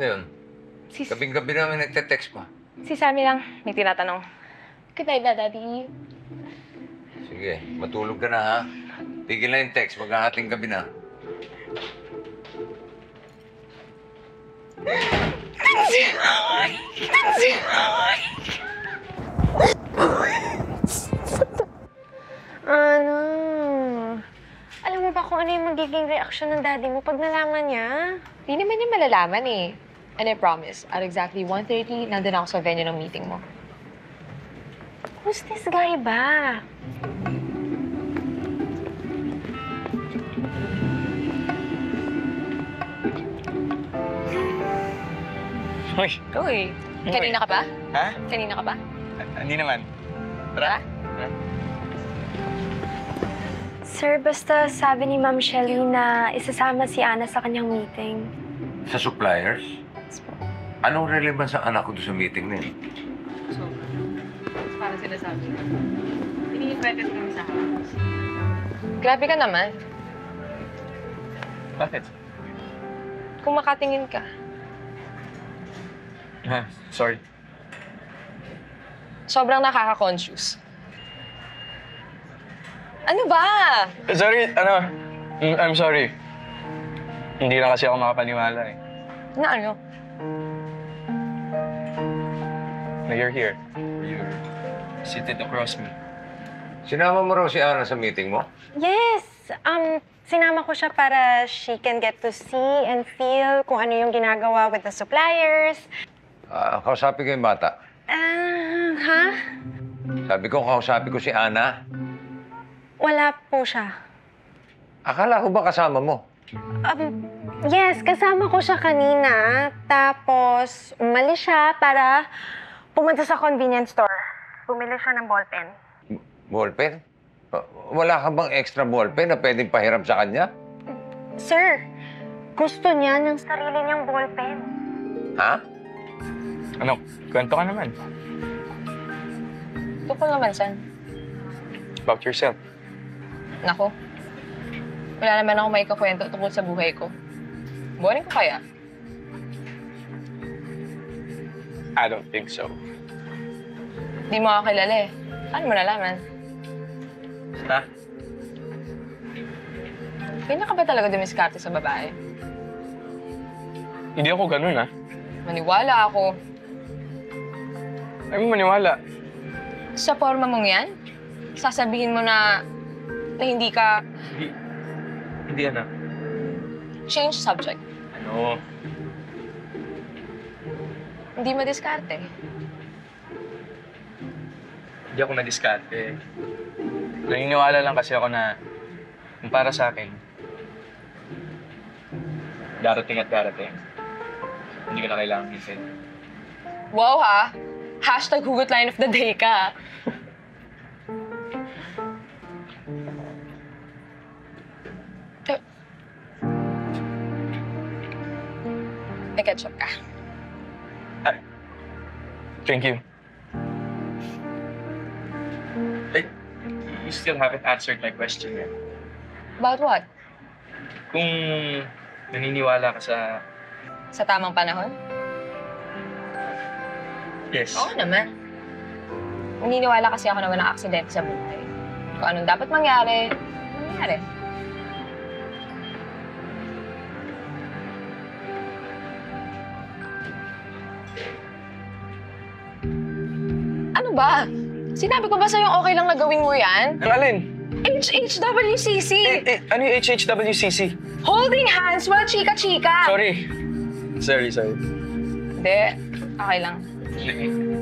Ngayon, gabing-gabi namin nagte-text pa. Si Sammy lang. May tinatanong. Good night na, Daddy. Sige, matulog ka na, ha? Tigil na yung text. Maghahating gabi na. Ano? Alam mo ba kung ano yung magiging reaksyon ng daddy mo pag nalaman niya? Di naman niya malalaman eh. And I promise, at exactly 1:30, nandun ako sa venue ng meeting mo. Who's this guy ba? Hoy! Uy, kanina ka ba? Ha? Kanina ka ba? Hindi naman. Tara. Sir, basta sabi ni Ma'am Shelly na isasama si Ana sa kanyang meeting. Sa suppliers? Anong relevance sa anak ko doon sa meeting na yun? So, parang sinasabi. Ini-invited kami sa house. Grabe ka naman. Bakit? Kung makatingin ka. Sorry. Sobrang nakaka-conscious. Ano ba? Sorry, I'm sorry. Hindi na kasi ako makapaniwala eh. Na ano? Na you're here. You're seated across me. Sinama mo raw si Ana sa meeting mo? Yes! Sinama ko siya para she can get to see and feel kung ano yung ginagawa with the suppliers. Kausapin ko yung bata. Ha? Sabi ko, kausapin ko si Ana. Wala po siya. Akala ko ba kasama mo? Yes, kasama ko siya kanina. Tapos, umalis siya para pumunta sa convenience store. Bumili siya ng ballpen. Ballpen? Wala ka bang extra ballpen na pwedeng pahiram sa kanya? Sir, gusto niya ng sarili niyang ballpen. Ha? Ano? Kwento ka naman. Tukol naman, San. About yourself. Nako. Wala naman ako may kakwento tungkol sa buhay ko. Boring ko kaya? I don't think so. Di mo ako kilala eh. Paano mo nalaman? Ha? Kanya ka ba talaga dumiskarte sa babae? Hindi ako ganun, ha? Maniwala ako. Ay mo maniwala. Sa forma mong yan, sasabihin mo na hindi ka... Hindi, anak. Change subject. Ano? Hindi madiskarte. Hindi ako nadiskarte. Naniniwala lang kasi ako na yung para sa akin, darating at darating. Hindi ko na kailangang hintin. Wow ha! Hashtag hugot line of the day ka. May ketchup ka. Thank you. Hey, you still haven't answered my question yet. About what? Kung naniniwala ka sa... Sa tamang panahon? Yes. Oo naman. Naniniwala kasi ako na walang aksidente sa buhay. Kung anong dapat mangyari, mangyari. Ano ba? Sinabi ko ba sa'yo okay lang na gawin mo yan? Ang alin? HHWCC! Ano yung HHWCC? Holding hands while chika-chika! Sorry. Sorry. Hindi. Okay lang.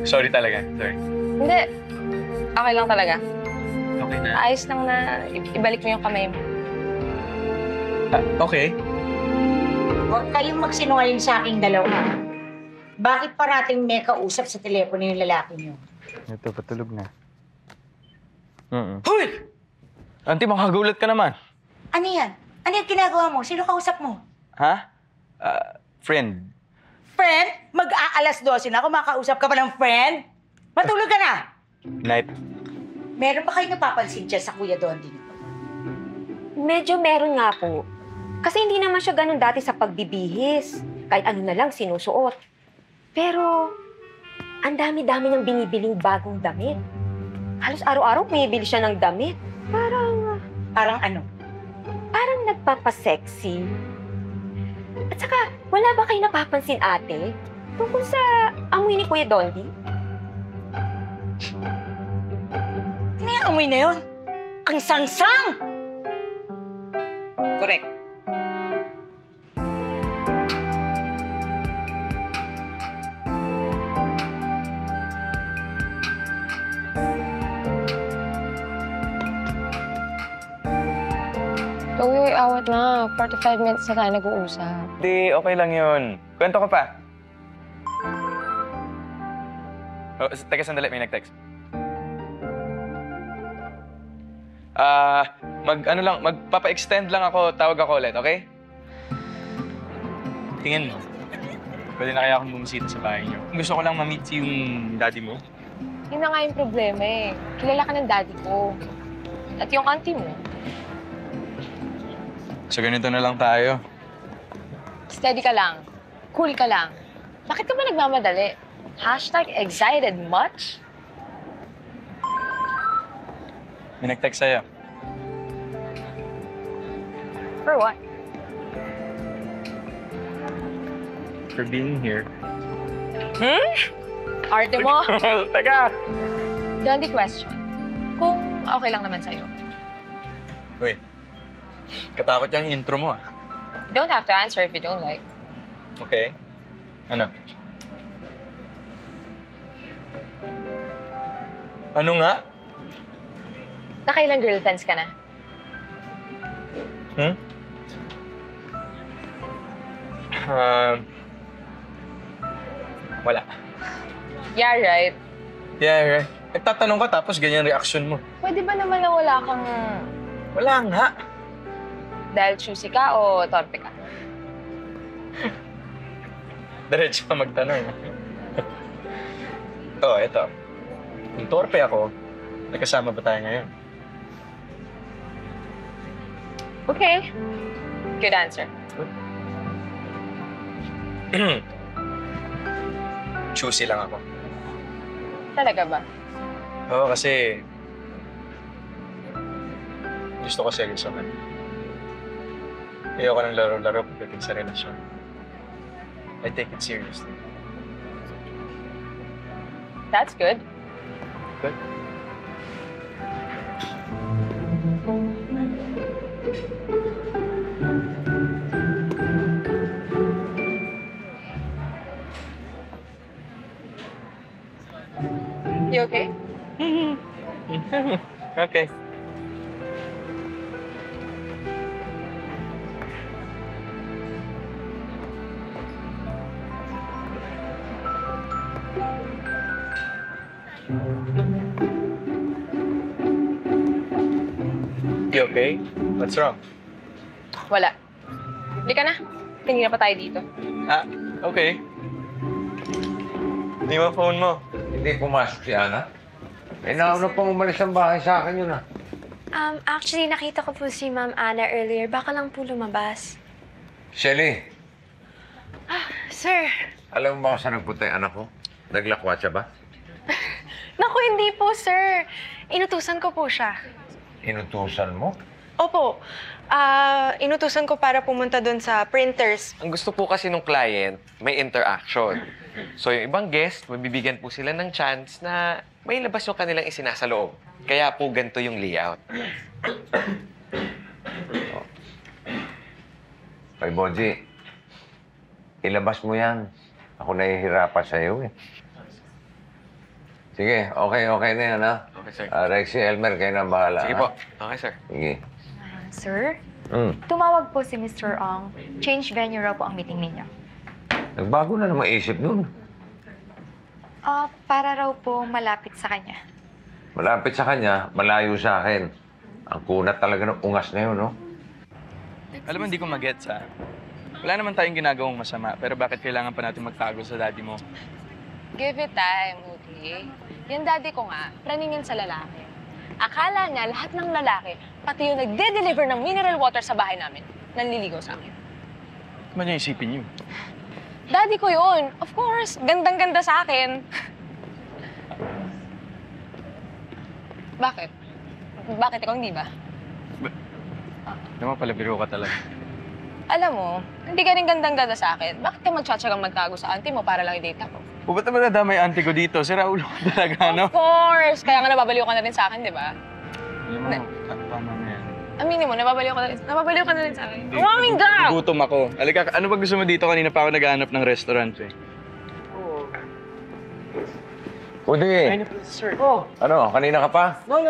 Sorry talaga. Sorry. Hindi. Okay lang talaga. Okay na. Ayos lang na ibalik mo yung kamay mo. Okay. Huwag kayong magsinungaling sa aking dalawa. Bakit parating may kausap sa telepono yung lalaki niyo? Ito, patulog na. Hoy! Auntie, makagulat ka naman. Ano yan? Ano yung ginagawa mo? Sino kausap mo? Ha? Friend. Friend? Mag-aalas 12 na, kumakausap ka pa ng friend? Matulog ka na! Night. Meron ba kayo napapansin dyan sa Kuya Dondi? Medyo meron nga po. Kasi hindi naman siya ganun dati sa pagbibihis. Kahit ano na lang sinusuot. Pero, ang dami-dami niyang binibiling bagong damit. Halos araw-araw bumibili siya ng damit. Parang ano? Parang nagpapasexy. At saka, wala ba kayo napapansin, ate? Tungkol sa amoy ni Kuya Dondi? Ano yung amoy na yun? Ang sangsang! Correct. Uy, awat na. 45 minutes na tayo nag-uusap. Di, okay lang yun. Kwento ko pa. Oh, teka, sandali. May nag-text. Magpapa-extend lang ako. Tawag ako ulit, okay? Tingin mo. Pwede na kaya akong bumisita sa bahay niyo. Gusto ko lang ma-meet yung daddy mo. Yun na nga yung problema eh. Kilala ka ng daddy ko. At yung auntie mo. So, ganito na lang tayo. Steady ka lang. Cool ka lang. Bakit ka ba nagmamadali? #excited much? May nag-text sa'yo. For what? For being here. Arte mo? Teka! Dondi question. Kung okay lang naman sa'yo. Wait. Katakot yung intro mo, ah. You don't have to answer if you don't like. Okay. Ano? Ano nga? Nakailang girlfriends ka na? Wala. Yeah, right. Yeah, right. Nagtatanong ka tapos ganyan reaction mo. Pwede ba naman na wala kang... Wala nga. Dahil choosy ka o torpe ka? Diretso ka magtanong. Ito. Kung torpe ako, nagkasama ba tayo ngayon? Okay. Good answer. Choosy lang ako. Talaga ba? Oo, kasi... gusto ko seryosohan. Ayoko ng laro-laro pagdating sa relasyon. I take it seriously. That's good. Good. You okay? Okay. You okay? What's wrong? Wala. Hindi ka na. Kanina pa tayo dito. Okay. Hindi mo phone mo. Hindi pumasok si Ana. Nauna pang umalis ang bahay sa akin yun, ah. Actually, nakita ko po si Ma'am Ana earlier. Baka lang po lumabas. Shelly, Sir. alam mo ba kung saan nagpunta yung anak ko? Naglakwatsa ba? Naku, hindi po, sir. Inutusan ko po siya. Inutusan mo? Opo. Inutusan ko para pumunta doon sa printers. Ang gusto po kasi ng client, may interaction. So yung ibang guest, mabibigyan po sila ng chance na may labas yung kanilang isinasaloob. Kaya po ganito yung layout. Kay Bonji, ilabas mo yan. Ako nahihirapan sa'yo, eh. Sige, okay na yan, ha? Okay, sir. Rexy, Elmer, kayo na bahala. Sige ha? po. Okay, sir. Sige. Sir, Hmm. tumawag po si Mr. Ong. Change venue raw po ang meeting ninyo. Nagbago na naman isip nun. Para raw po malapit sa kanya. Malapit sa kanya, malayo sa akin. Ang kunat talaga ng ungas na yun, no? Alam mo, hindi ko magets, ha? Wala naman tayong ginagawang masama, pero bakit kailangan pa natin magtago sa daddy mo? Give it time, okay? Yung daddy ko nga, praningin sa lalaki. Akala niya lahat ng lalaki, pati yung nagde-deliver ng mineral water sa bahay namin, nanliligaw sa akin. Ano niya isipin niyo? Daddy ko yun. Of course, gandang-ganda sa akin. Bakit? Bakit ikaw hindi ba? Naman pala, biro ka talaga. Alam mo, hindi ka rin gandang-ganda sa akin. Bakit ka magtsatsagang magtago sa auntie mo para lang i-date ako? O ba't naman nadamay auntie ko dito? Sira ulo ko talaga, no? Of course! Kaya nga nababaliw ka na rin sa akin, di ba? Alam mo, tama na yan. Aminin mo, nababaliw ka na rin sa akin. Umaming ka! Gutom ako. Halika, ano ba gusto mo dito? Kanina pa ako naghahanap ng restaurant, eh. Udi, Sir. Oh, ano, kanina ka pa? no.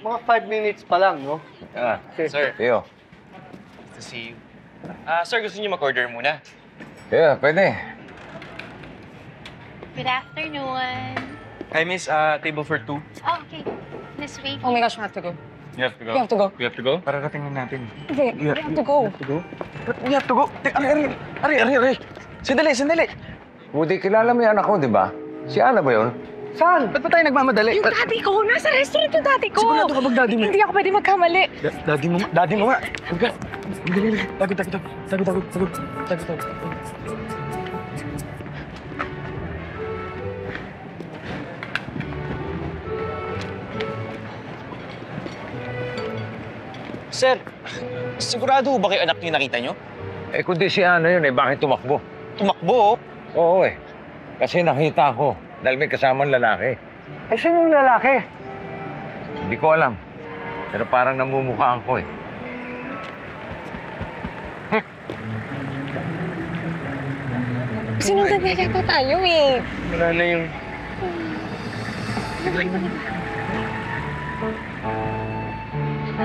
Mga 5 minutes pa lang, no? Ah, Sir. Teo. Nice to see you. Sir, gusto niyo mag-order muna? Yeah, pwede. Good afternoon. Hi, miss. Table for 2. Oh, okay. Miss Wait. Oh my gosh, we have to go. You have to go? We have to go. We have to go? Para ratingin natin. Hindi, we have to go. We have to go? Ari. Sandali. Udi, kilala mo yung anak ko, di ba? Si Ana ba yun? Saan? Ba't pa tayo nagmamadali? Yung daddy ko! Nasa restaurant yung daddy ko! Sigurado ka bang daddy mo? Hindi ako pwede magkamali. Daddy mo nga. Halika. Dali. Tagod. Sir, sigurado ba kayo anak niyo nakita niyo? Eh, kundi si Ana yun, bakit tumakbo? Tumakbo? Oo, Kasi nakita ko, dahil may kasamang lalaki. Eh, sino yung lalaki? Hindi ko alam. Pero parang namumukhaan ko, Sinundan na yata tayo, eh. Wala na yung...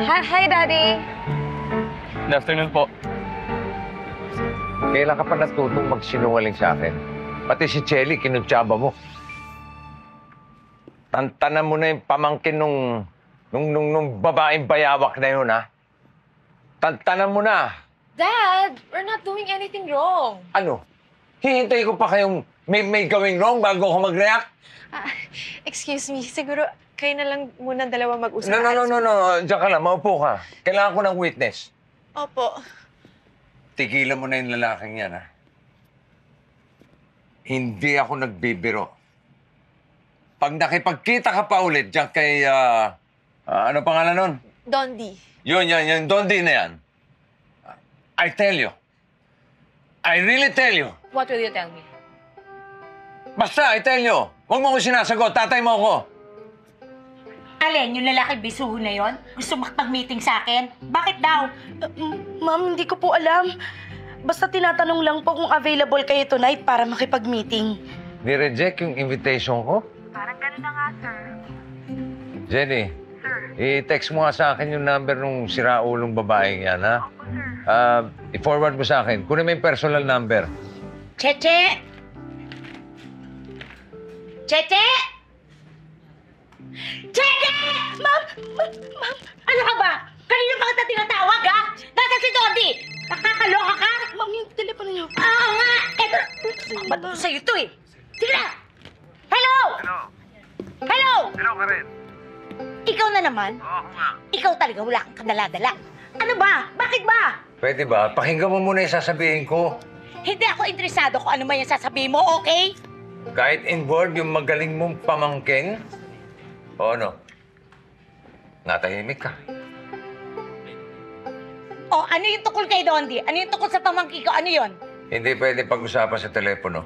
Hi, Daddy. Good afternoon po. Kailan ka pa natutong magsinungaling sa akin? Pati si Chelly, kinutsyaba mo. Tantanan mo na yung pamangkin nung babaeng bayawak na yun, ha? Tantanan mo na. Dad, we're not doing anything wrong. Ano? Hihintay ko pa kayong may gawing wrong bago ako mag-react? Excuse me, siguro kayo na lang muna dalawa mag-usap. No. Diyan ka lang, maupo ka. Kailangan ko ng witness. Opo. Tigilan mo na yung lalaking yan, ha? Hindi ako nagbibiro. Pag nakipagkita ka pa ulit diyan kay, ano pangalan nun? Dondi. Yun, Dondi na yan. I tell you. I really tell you. What will you tell me? Basta, I tell you. Huwag mo ko sinasagot. Tatay mo ako. Alin, yung lalaki bisuho na yon? Gusto makipag-meeting sa akin? Bakit daw? Ma'am, hindi ko po alam. Basta tinatanong lang po kung available kayo tonight para makipag-meeting. Ni-reject yung invitation ko? Parang gano'n na nga, sir. Jenny, i-text mo nga sa akin yung number nung siraulong babaeng yan, ha? Opo, sir. I-forward mo sa akin. Kunin mo yung personal number. Cheche! Cheche! Cheche! Ma'am! Ano ka ba? Kanina pa kita tinatawag, ha? Nasa si Dodi! Nakakaloka ka? Ma'am, yung telepono niyo. Oo nga! Eto! Ba't ko sa'yo ito, eh? Sige na! Hello! Hello! Hello ka rin. Ikaw na naman? Oo, ako nga. Ikaw talaga wala kang kadala-dala. Ano ba? Bakit ba? Pwede ba? Pakinggan mo muna yung sasabihin ko. Hindi ako interesado kung ano man yung sasabihin mo, okay? Kahit involved yung magaling mong pamangkin, o ano? Natahimik ka. O, ano yung tukol kay Dondi? Ano yung tukol sa pamangkin ko? Ano yon? Hindi pwede pag-usapan sa telepono.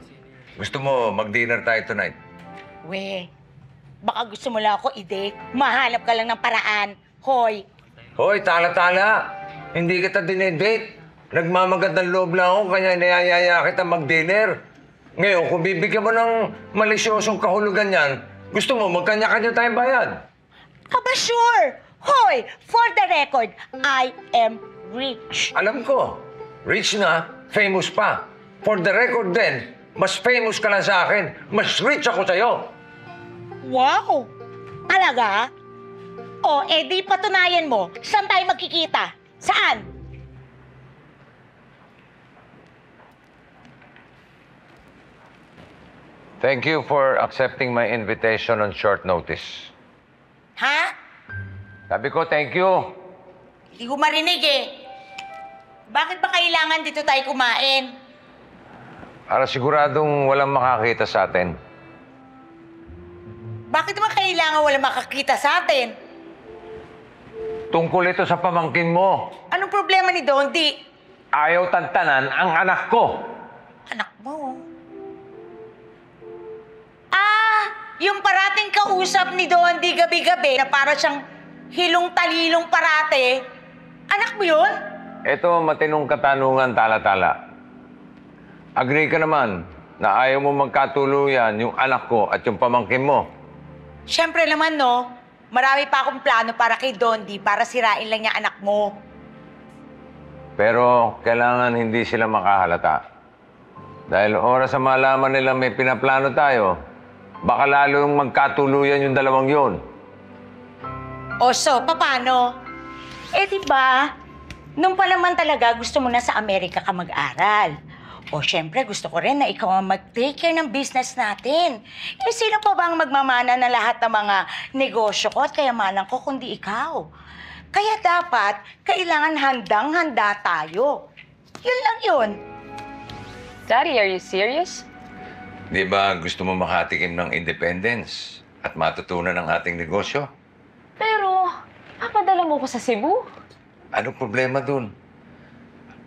Gusto mo mag-dinner tayo tonight? We, baka gusto mo lang ako i-date. Mahanap ka lang ng paraan. Hoy. Hoy, tala-tala! Hindi kita dinedate. Nagmamagandang loob lang ako, kaya niyayaya kita mag-dinner. Ngayon, kung bibigyan mo ng malisyosong kahulugan yan, gusto mo magkanya-kanya tayong bayad. Aba, sure! Hoy, for the record, I am rich. Alam ko, rich na, famous pa. For the record din, Mas famous ka lang sa akin. Mas rich ako sa'yo. Wow! Talaga? O, di patunayan mo. Saan tayo magkikita? Saan? Thank you for accepting my invitation on short notice. Ha? Sabi ko, thank you. Hindi ko marinig eh. Bakit ba kailangan dito tayo kumain? Para siguradong walang makakita sa atin. Bakit ba kailangan wala makakita sa atin? Tungkol ito sa pamangkin mo. Anong problema ni Dondi? Ayaw tantanan ang anak ko. Anak mo? Yung parating kausap ni Dondi gabi-gabi na para siyang hilong-talilong parate. Anak mo yun? Ito, matinong katanungan, tala-tala. Agree ka naman na ayaw mo magkatuluyan yung anak ko at yung pamangkin mo. Siyempre naman, no. Marami pa akong plano para kay Dondi para sirain lang niya anak mo. Pero kailangan hindi sila makahalata. Dahil oras sa malaman nila may pinaplano tayo, baka lalo yung magkatuluyan yung dalawang yun. O so, paano? Diba, nung pa naman talaga gusto mo na sa Amerika ka mag-aral. O syempre, gusto ko rin na ikaw ang mag-take care ng business natin. Sino pa ba ang magmamana na lahat ng mga negosyo ko at kayamanan ko kundi ikaw? Kaya dapat, kailangan handang-handa tayo. Yun lang yun. Daddy, are you serious? Di ba gusto mo makatikim ng independence at matutunan ang ating negosyo? Pero, papadala mo ko sa Cebu. Ano problema dun?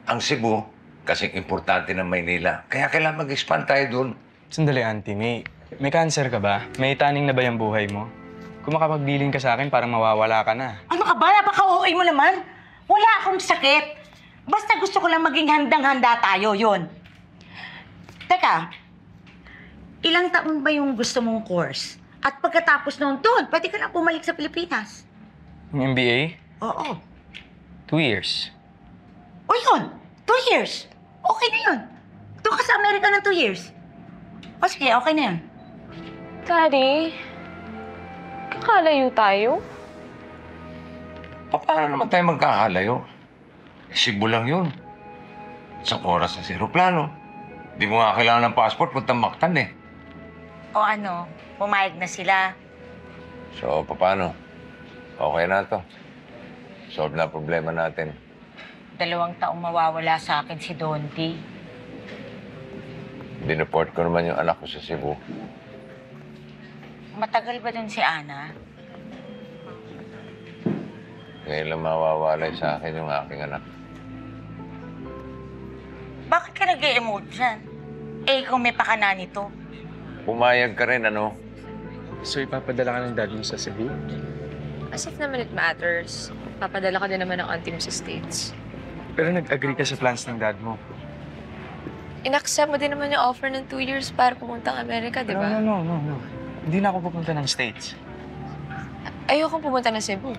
Ang Cebu, kasing importante ng Maynila. Kaya kailangan mag-expand tayo dun. Sandali, Auntie. May cancer ka ba? May taning na ba yung buhay mo? Kung makapagbiling ka sa akin, parang mawawala ka na. Ano ka ba? Napaka-OA mo naman. Wala akong sakit. Basta gusto ko lang maging handang-handa tayo, yun. Teka, ilang taon ba yung gusto mong course? At pagkatapos noon doon, pwede ka na bumalik sa Pilipinas. Yung MBA? Oo. 2 years. O yun, 2 years. Okay na yun. Doon ka sa Amerika ng 2 years. O sige, okay na yun. Daddy, kakalayo tayo? Paano naman tayo magkakalayo? Cebu lang yun. Isang oras sa aeroplano. Di mo nga kailangan ng passport, puntang Mactan eh. O ano, pumayag na sila. So, paano? Okay na to. Solve na problema natin. 2 taong mawawala sa akin si Dondi. Dineport ko naman yung anak ko sa Cebu. Matagal ba dun si Ana? Ngayon lang mawawalay sa akin yung aking anak. Bakit ka nag-e-emote dyan? Ikaw may pakana nito. Pumayag ka rin, ano? So, ipapadala ka ng dad mo sa Cebu? As if naman it matters. Papadala ka din naman ng auntie mo sa States. Pero nag-agree ka sa plans ng dad mo. In-accept mo din naman yung offer ng 2 years para pumuntang Amerika, di ba? No. Hindi na ako pupunta ng States. Ayokong pumunta ng Cebu.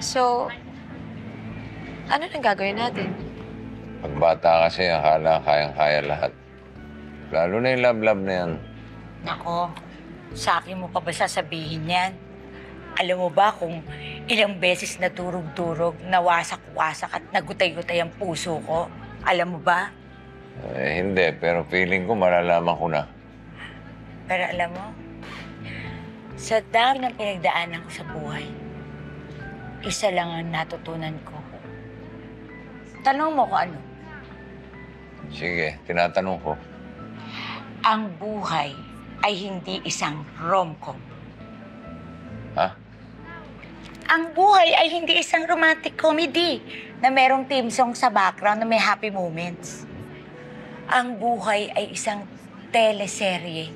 So, ano nang gagawin natin? Pagbata kasi, akala kayang-kaya lahat. Lalo na yung love-love na yan. Nako, sa akin mo pa ba sasabihin yan? Alam mo ba kung ilang beses naturog-turog, nawasak-wasak at nagutay-gutay ang puso ko? Alam mo ba? Hindi, pero feeling ko malalaman ko na. Pero alam mo, sa dami ng pinagdaanan ko sa buhay, isa lang ang natutunan ko. Tanong mo ko ano? Sige, tinatanong ko. Ang buhay ay hindi isang rom-com. Ha? Ang buhay ay hindi isang romantic comedy na merong theme song sa background na may happy moments. Ang buhay ay isang teleserye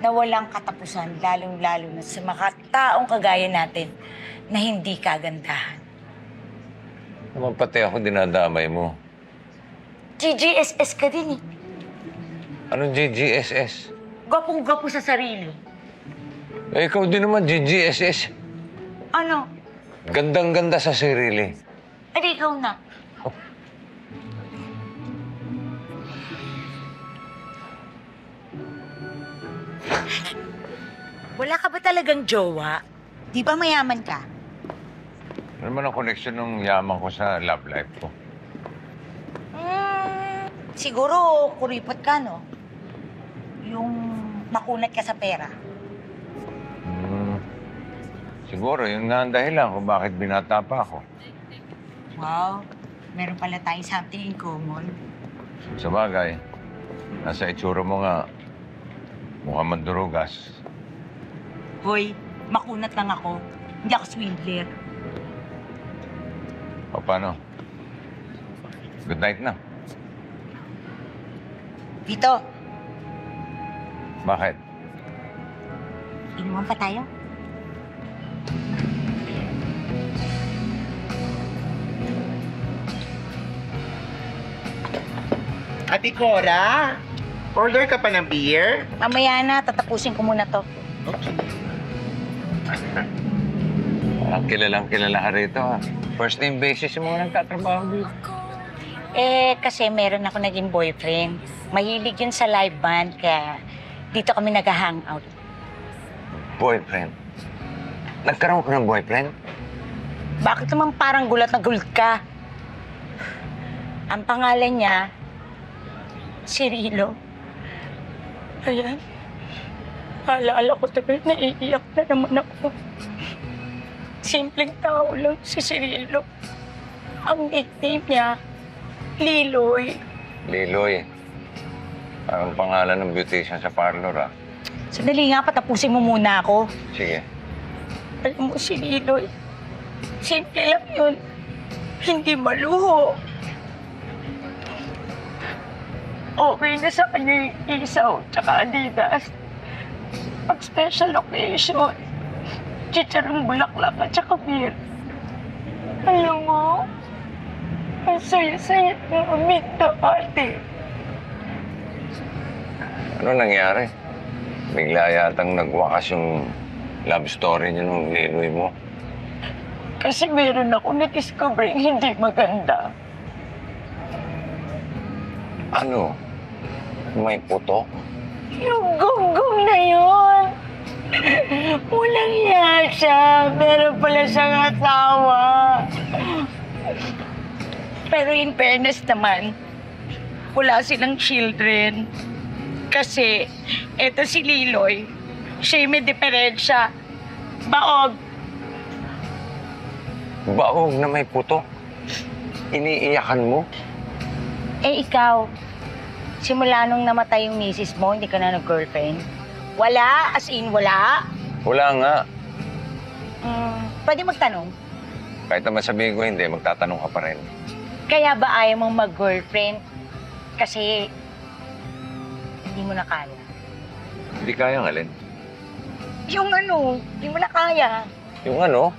na walang katapusan, lalong-lalo na sa mga taong kagaya natin na hindi kagandahan. Naman pati ako dinadamay mo. GGSS ka din eh. Anong GGSS? Gwapong-gwapo sa sarili. Ikaw din naman, GGSS. Ano? Gandang-ganda sa sarili. Edi ikaw na. Wala ka ba talagang jowa? Di ba mayaman ka? Ano naman ang connection ng yaman ko sa love life ko? Siguro kuripot ka, no? Yung makunat ka sa pera. Siguro, yun nga ang dahilan kung bakit binata pa ako. Wow, meron pala tayong something in common. Sa bagay, nasa itsura mo nga, mukhang mandurugas. Hoy, makunat lang ako. Hindi ako swindler. O paano? Good night na. Vito, Bakit? inuman pa tayo? Ate Cora, order ka pa ng beer? Mamaya na, tatapusin ko muna to. Kilalang kilala ka rito, ha? First name basis yung mga nagtatrabaho dito. Kasi meron ako naging boyfriend. Mahilig yun sa live band, kaya dito kami nag-hangout. Boyfriend? Nagkaroon ka ng boyfriend? Bakit naman parang gulat na gulat ka? Ang pangalan niya, Cirilo. Ayan. Alaala ko tagal, naiiyak na naman ako. Simpleng tao lang si Cirilo. Ang nickname niya, Liloy. Liloy. Parang pangalan ng beautician sa parlor, ha? Sandali nga, patapusin mo muna ako. Sige. Alam mo si Liloy, simple lang yun. Hindi maluho. Okay na sa kanya yung isaw tsaka Adidas. Pag special occasion, chicharong bulaklak at tsaka beer. Alam mo, ang saya-saya na umit na ate. Ano nangyari? Bigla yatang nagwakas yung love story niyo nung Liloy mo. Kasi meron ako na-discover hindi maganda. Ano? May putok? Yung gonggong na yun. Walang iya siya. Meron pala siyang asawa. Pero in fairness naman, wala silang children. Kasi, eto si Liloy, siya may diferensya. Baog. Baog na may putok? Iniiyakan mo? Ikaw, simula nung namatay yung misis mo, hindi ka na nag-girlfriend? Wala? As in, wala? Wala nga. Pwede magtanong? Kahit naman sabihin ko hindi, magtatanong ka pa rin. Kaya ba ayaw mong mag-girlfriend? Kasi hindi mo na kaya. Hindi kaya nga, Len. Yung ano, hindi mo na kaya. Yung ano?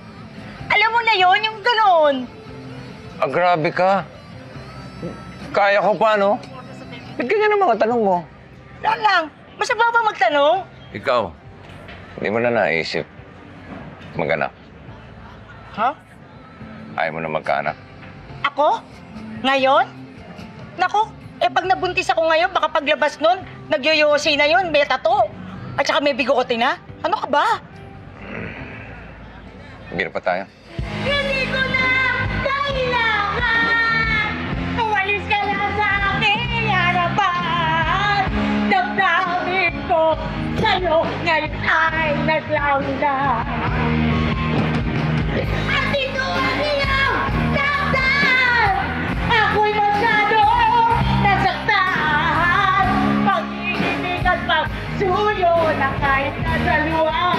Alam mo na yon, yung ganon. Grabe ka. Kaya ko pa, no? Ba't ganyan ang mga tanong mo? Wala lang. Masama ba magtanong? Ikaw, hindi mo na naisip mag-anak. Ha? Ayaw mo na magkaanak. Ako? Ngayon? Nako, pag nabuntis ako ngayon, baka paglabas nun, nagyoyosi na yun, may tato. At saka may bigote na. Ano ka ba? Bira pa tayo. Hindi ko na kailangan. Umalis ka lang sa aking harapan. Damdamin ko sa'yo ngayon ay naglaula. At ito ang iyong damdam. Ako'y masyado nasaktan. Pag-ibig at pagsuyo na kahit nasa luwa,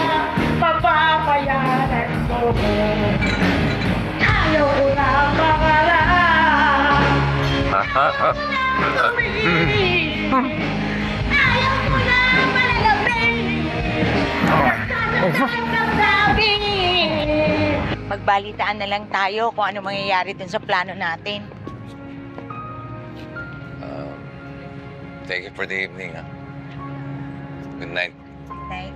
papapayaran ko. Ayaw ko na pangarap. Ayaw ko na malalapin. Magbalitaan na lang tayo kung ano mangyayari dun sa plano natin. Thank you for the evening, ha? Good night. Good night.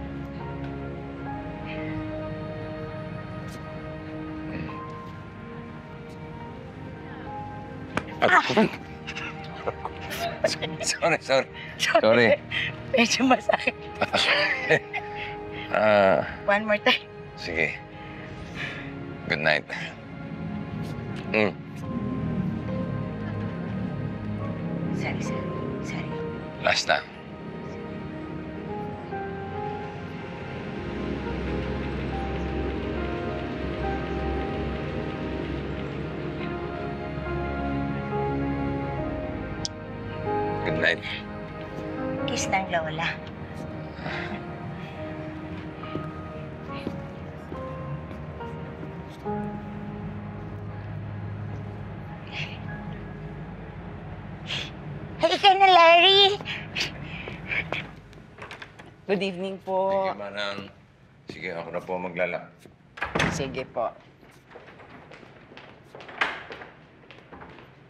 Sorry. Medyo masakit. One more time. Sige. Good night. Sorry. Last na. Good night. Kiss ng lola. Halika na, Larry. Good evening po. Sige, Manang. Sige, ako na po maglalak. Sige po.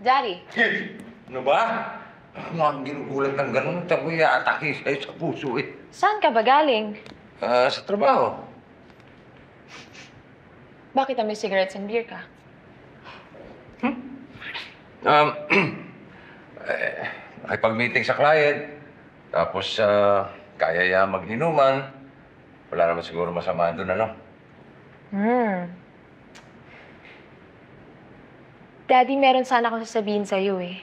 Daddy, Ano ba? Ako ang ginugulat ng ganun. Taboy atake sa'yo sa puso eh. saan ka ba galing? Sa trabaho. Bakit may cigarettes and beer ka? Nakipag-meeting sa client. Tapos, kaya niya maghinuman. Wala naman siguro masama doon, ano? Daddy, meron sana akong sasabihin sa'yo eh.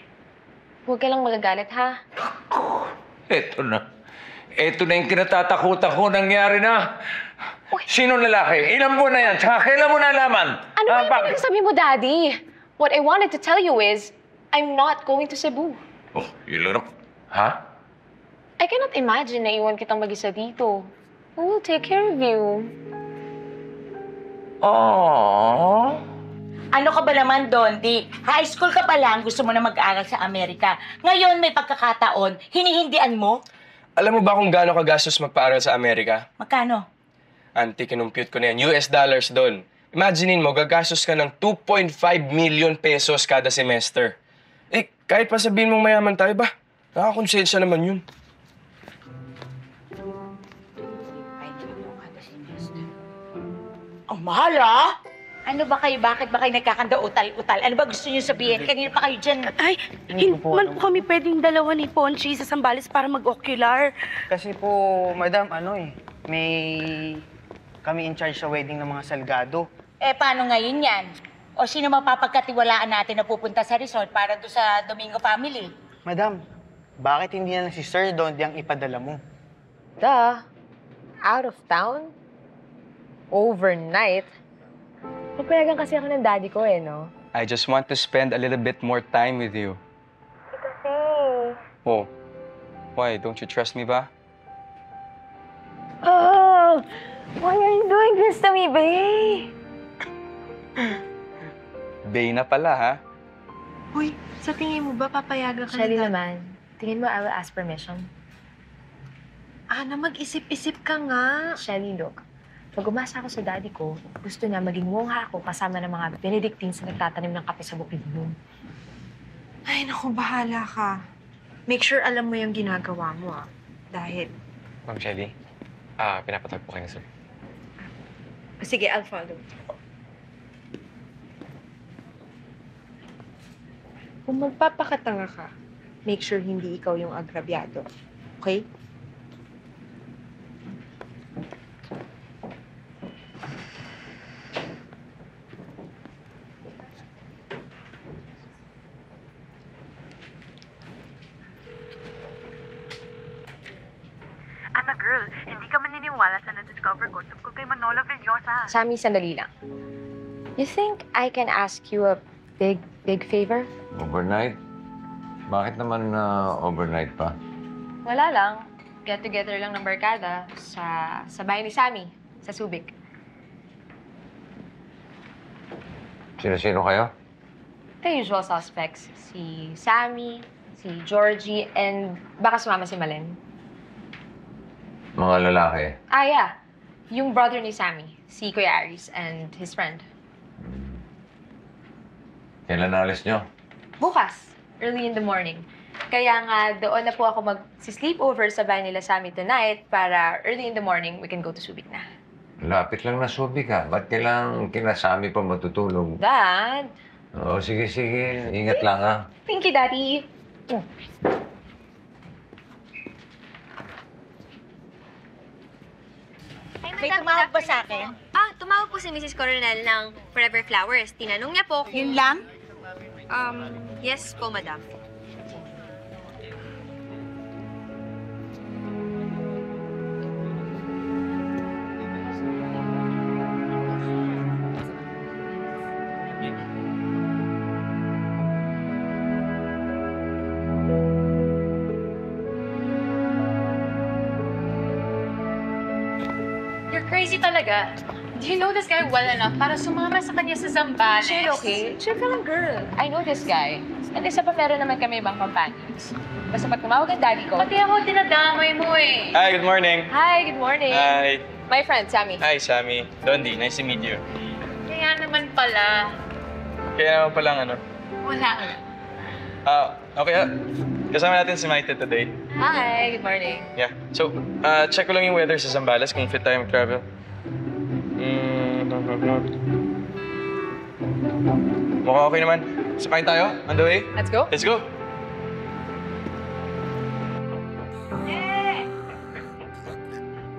Huwag ka lang magagalit, ha? Eto na. Eto na yung kinatatakutan ko nangyari na. Sinong lalaki? Ilang buwan na yan? Tsaka kailan mo nalaman? Ano ba yung pinagsasabi mo, Daddy? What I wanted to tell you is, I'm not going to Cebu. Oh, yun lang. Ha? I cannot imagine na iwan kitang mag-isa dito. Who will take care of you? Aww. Ano ka ba naman, Dondi? High school ka pa lang, gusto mo na mag-aaral sa Amerika. Ngayon, may pagkakataon, hinihindian mo? Alam mo ba kung gaano kagastos magpaaral sa Amerika? Magkano? Auntie, kinumpute ko na yan. US dollars doon. Imaginein mo, gagastos ka ng 2.5 million pesos kada semester. Eh, kahit pa sabihin mong mayaman tayo ba? Nakakonsensya naman yun. Ang mahal, ah! Ano ba kayo? Bakit ba kayo nagkakanda utal-utal? Ano ba gusto niyo sabihin? Kanina pa kayo dyan. Ay, hindi man po kami pwedeng dalawa ni Ponchi sa Sambales para mag-ocular. Kasi po, madam, may kami in charge sa wedding ng mga Salgado. Eh, paano ngayon yan? O sino mapapagkatiwalaan natin na pupunta sa resort para doon sa Domingo family? Madam, bakit hindi na si Sir Dondi ang ipadala mo? Duh. Out of town? Overnight? Papayagan kasi ako ng daddy ko eh, no? I just want to spend a little bit more time with you. Kasi... Oh, why? Don't you trust me ba? Oh! Why are you doing this to me, babe? Bay na pala, ha? Uy, sa tingin mo ba papayagan ka Shelly naman, tingin mo I will ask permission? Ana, mag-isip-isip ka nga. Shelly, look. Pag umasa ako sa daddy ko, gusto niya maging mongha ako kasama ng mga Benedictines na nagtatanim ng kape sa bukid mo. Ay, naku, bahala ka. Make sure alam mo yung ginagawa mo, ah. Dahil... Ma'am Shelly, pinapatawag po kayo, sir. Sige, I'll follow. Kung magpapakatanga ka, make sure hindi ikaw yung agrabyado. Okay? Ana girl, hindi ka maniniwala sa na-discover ko tungkol kay Manolo Villosa. Sammy, sandali lang. You think I can ask you a big favor? Overnight? Bakit naman overnight pa? Wala lang. Get-together lang ng barkada sa bahay ni Sammy, sa Subic. Sino-sino kayo? The usual suspects. Si Sammy, si Georgie, and baka sumama si Malen. Mga lalaki. Yeah. Yung brother ni Sammy, si Kuya Aris, and his friend. Kailan naalis nyo? Bukas, early in the morning. Kaya nga, doon na po ako mag-sleepover sa bahay nila Sammy tonight para early in the morning, we can go to Subic na. Lapit lang na Subic ka. Ba't kailangang kinasami pa matutulog? Dad! Oo, sige. Ingat lang, ha? Thank you, Daddy. Hi, May tumawag ba sa akin? Tumawag po si Mrs. Coronel ng Forever Flowers. Tinanong niya po kung... Yun lang? Yes po, madam. You're crazy talaga. Do you know this guy well enough para sumama sa kanya sa Zambales? Chill, okay? Chill ka lang, girl. I know this guy. And isa pa meron naman kami ibang companions. Basta pag tumawag ang daddy ko... Pati ako dinadamay mo eh. Hi, good morning. Hi, good morning. Hi. My friend, Sammy. Hi, Sammy. Dondi, nice to meet you. Kaya naman pala. Kaya naman palang ano? Wala. Okay. Kasama natin si Maite today. Hi, good morning. Yeah. So, check ko lang yung weather sa Zambales kung fit tayo mag-travel. Mukhang okay naman. Sakayin tayo? On the way? Let's go. Let's go.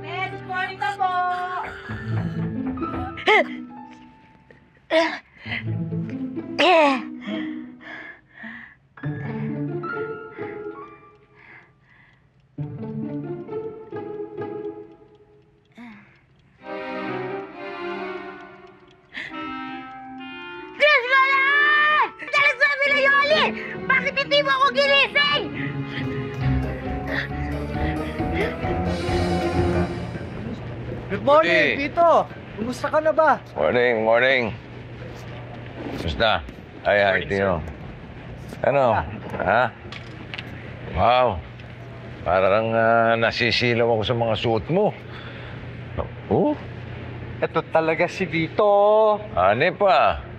Good morning na po! Bakit hindi mo ako ginising? Good morning, Good day. Vito! Kumusta ka na ba? Morning. Basta. Hi, Tino. Ano? Ha? Wow. Parang nasisilaw ako sa mga suot mo. Oh? Ito talaga si Vito. Ano pa?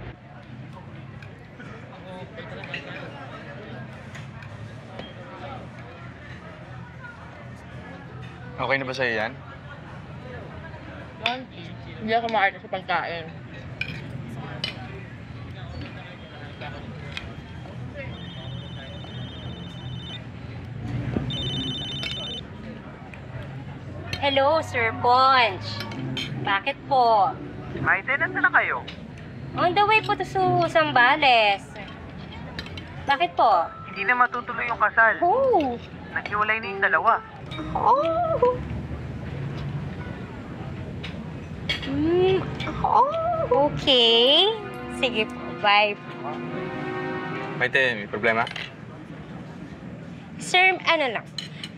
Okay na ba sa'yo yan? Hindi ako makita sa pagkain. Hello, Sir Ponch. Bakit po? Maite, nandun na kayo? On the way po to Zambales. Bakit po? Hindi na matutuloy yung kasal. Oh! Naghiwalay na yung dalawa. Oh! Okay. Sige po, bye po. Maite, may problema? Sir, ano lang.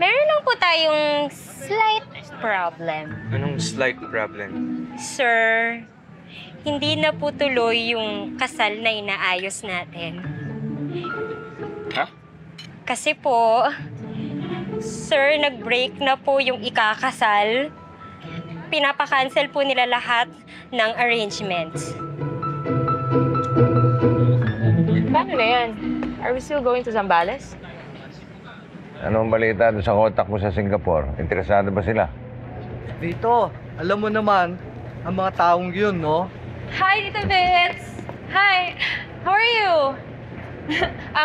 Meron lang po tayong slight problem. Anong slight problem? Sir, hindi na po tuloy yung kasal na inaayos natin. Ha? Kasi po, sir, nag-break na po yung ikakasal. Pinapakancel po nila lahat ng arrangements. Paano na yan? Are we still going to Zambales? Anong balita doon sa kontak mo sa Singapore? Interesado ba sila? Vito, alam mo naman, ang mga taong yun, no? Hi, Tito Vince! Hi! How are you?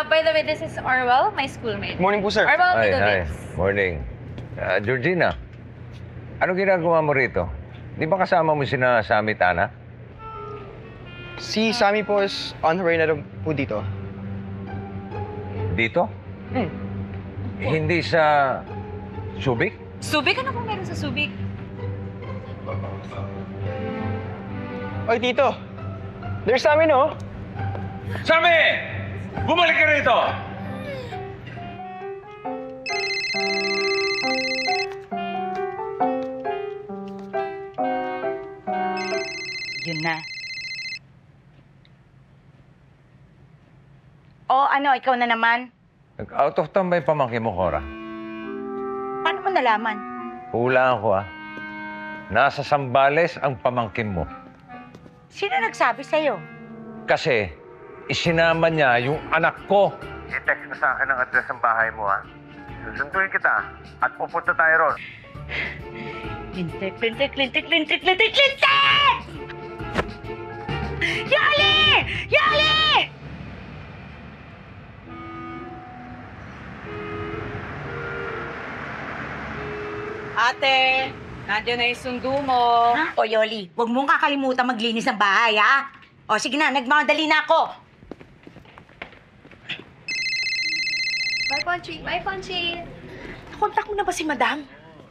By the way, this is Orwell, my schoolmate. Morning po, sir. Orwell, Hi, Tito hi. Vince. Morning. Georgina, ano ginagawa mo rito? Di ba kasama mo sina Sammy Tana? Si Sammy po is on her way na po dito. Dito? Hindi sa Subic? Subic? Ano pong meron sa Subic? Oy, Tito! There's Sammy, no? Sammy! Bumalik ka rito! Yun na. O ano, ikaw na naman? Out of town ba yung pamangkin mo, Cora? Paano mo nalaman? Hulaan ko, ah. Nasa Zambales ang pamangkin mo. Sino nagsabi sa'yo? Kasi isinama niya yung anak ko. I-text mo sa akin ang address ng bahay mo, ha? Susunduin kita at pupunta tayo ron. Lintik! Yoli! Yoli! Ate, Nandiyan na yung sundo mo. O, Yoli, huwag mong kakalimutan maglinis ng bahay, ha? O, sige na, nagmamadali na ako. Bye, Ponchi. Bye, Ponchi. Nakontak mo na ba si Madam?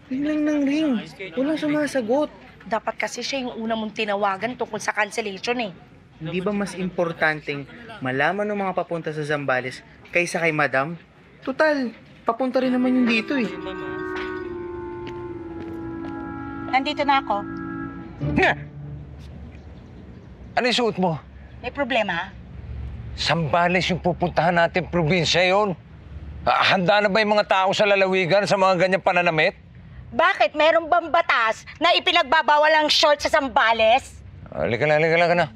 Ring lang ng ring. Walang sumasagot. Dapat kasi siya yung una mong tinawagan tungkol sa cancellation eh. Hindi ba mas importanteng malaman ng mga papunta sa Zambales kaysa kay Madam? Total, papunta rin naman yung dito eh. Nandito na ako. Ano yung suot mo? May problema? Zambales yung pupuntahan natin, probinsya yun. Handa na ba yung mga tao sa lalawigan sa mga ganyang pananamit? Bakit? Meron bang batas na ipinagbabawal ang short sa Zambales? Halika na.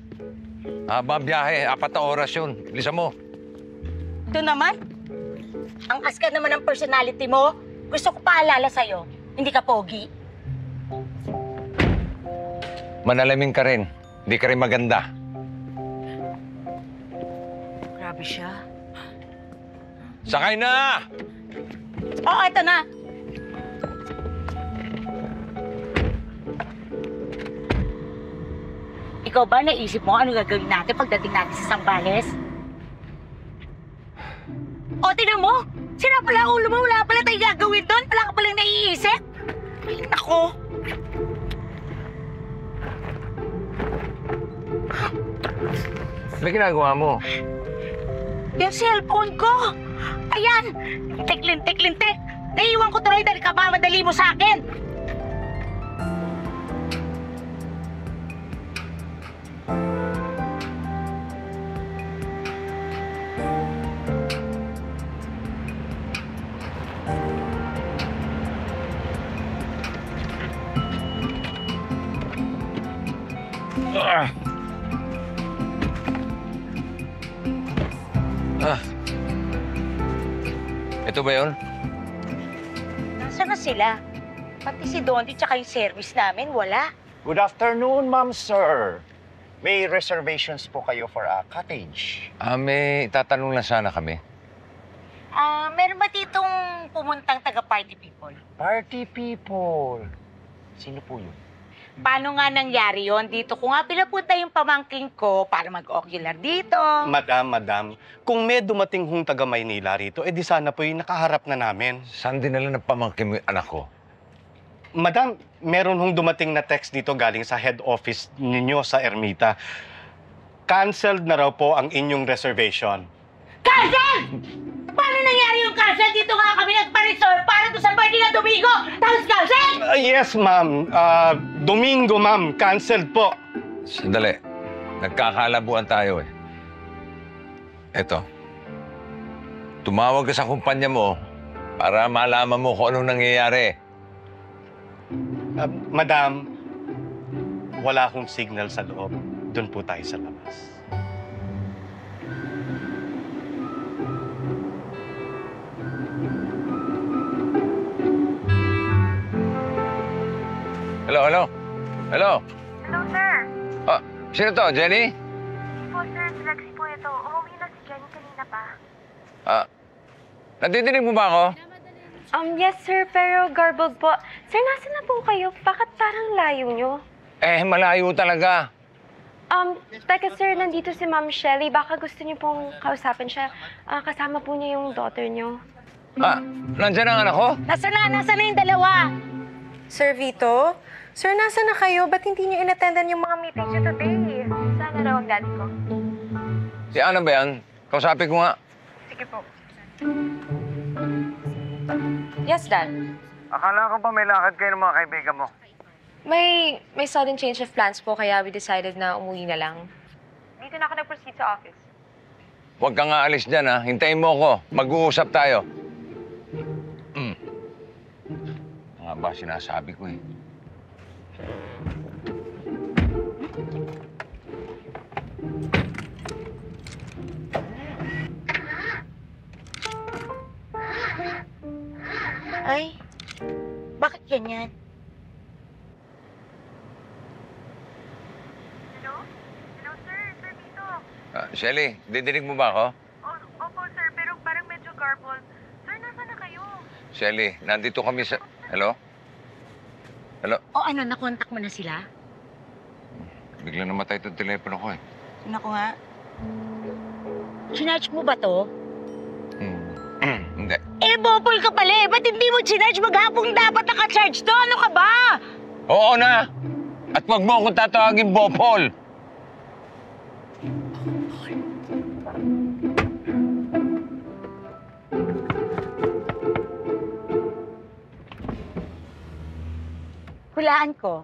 Haba biyahe, 4 na oras yun. Bilisan mo. Ito naman? Ang askan naman ng personality mo. Gusto ko paalala sa'yo. Hindi ka pogi. Manalamin ka rin. Hindi ka rin maganda. Grabe siya. Sakay na! Oo, ito na. Ikaw ba naisip mo ano gagawin natin pagdating natin sa Zambales? O, tingnan mo! Sira pala ang ulo mo, wala pala tayong gagawin doon. Wala ka palang naiisip. Ay, nako. Ano ginagawa mo? Yung cellphone ko! Ayan! Lintik! Naiiwan ko tuloy dahil madali mo sa akin! Ito ba yun? Nasaan na sila? Pati si Dondi tsaka yung service namin, wala. Good afternoon, ma'am, sir. May reservations po kayo for a cottage. May itatanong lang sana kami. Meron ba ditong pumuntang taga-party people? Party people. Sino po yun? Paano nga nangyari yon? Dito ko nga pinapunta yung pamangking ko para mag-ocular dito. Madam, kung may dumating hong taga Maynila rito, di sana po yung nakaharap na namin. Saan dinala ng pamangkin mo yung anak ko? Madam, meron hong dumating na text dito galing sa head office ninyo sa Ermita. Cancelled na raw po ang inyong reservation. Cancel! Paano nangyari yung cancel? Dito nga kami nagpa-resort para doon sa birthday na Domingo! Tapos cancel! Yes, ma'am. Domingo, ma'am. Cancelled po. Sandali. Nagkakalabuan tayo eh. Eto. Tumawag ka sa kumpanya mo para malaman mo kung anong nangyayari. Madam, wala akong signal sa loob. Doon po tayo sa labas. Hello? Hello, sir. Sino to? Jenny? Hindi po, sir. Si Lexie po ito. Umuwi na si Jenny kanina pa. Nadidinig mo ba ako? Yes, sir, pero garbled po. Sir, nasa na po kayo? Bakit parang layo nyo? Malayo talaga. Teka, sir, nandito si Ma'am Shelly. Baka gusto niyo pong kausapin siya. Kasama po niya yung daughter niyo. Nandiyan ang anak ko? Nasa na yung dalawa? Sir Vito? Sir, nasa na kayo? Ba't hindi niyo inattendan yung mga meetings niyo today? Sana raw ang daddy ko. Si Ana ba yan? Kausapin ko nga. Sige po. Yes, Dad. Akala ko pa may lakad kayo ng mga kaibigan mo. May sudden change of plans po kaya we decided na umuwi na lang. Dito na ako nag-proceed sa office. Huwag ka nga alis dyan, ha? Hintayin mo ako. Mag-uusap tayo. Nga ba sinasabi ko eh. Ay, bakit ganyan? Hello? Hello, sir. Sir Vito. Shelly, didinig mo ba ako? Opo, sir. Pero parang medyo garbled. Sir, nasa na kayo? Shelly, nandito kami sa... Hello? Hello? O ano, nakontak mo na sila? Bigla namatay itong telepono ko eh. Naku nga. Sinarge mo ba to? Hindi. Eh, bopol ka pala eh. Ba't hindi mo sinarge? Maghapong dapat naka-charge to. Ano ka ba? Oo na! At wag mo akong tatawagin Bopol! Hulaan ko.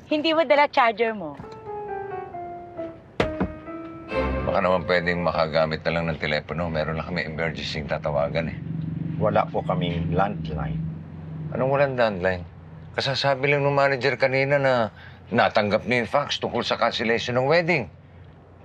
Hindi mo dala charger mo. Baka naman pwedeng makagamit na lang ng telepono. Meron lang kami emergency tatawagan eh. Wala po kaming landline. Anong walang landline? Kasasabi lang ng manager kanina na natanggap niya yung fax tungkol sa cancellation ng wedding.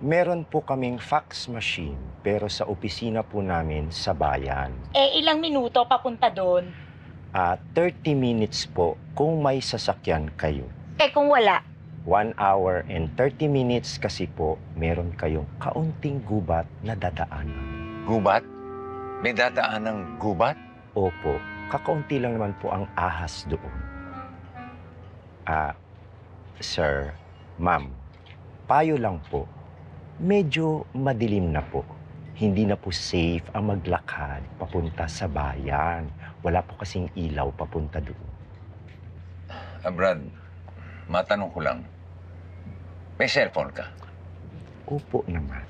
Meron po kaming fax machine, pero sa opisina po namin sa bayan. Eh, ilang minuto papunta doon? 30 minutes po kung may sasakyan kayo. Eh, kung wala? 1 hour and 30 minutes kasi po meron kayong kaunting gubat na dadaanan. Gubat? May dadaan ng gubat? Opo, kakaunti lang naman po ang ahas doon. Sir, ma'am, payo lang po. Medyo madilim na po. Hindi na po safe ang maglakad papunta sa bayan. Wala po kasing ilaw papunta doon. Brad, matanong ko lang. May cellphone ka? Opo naman.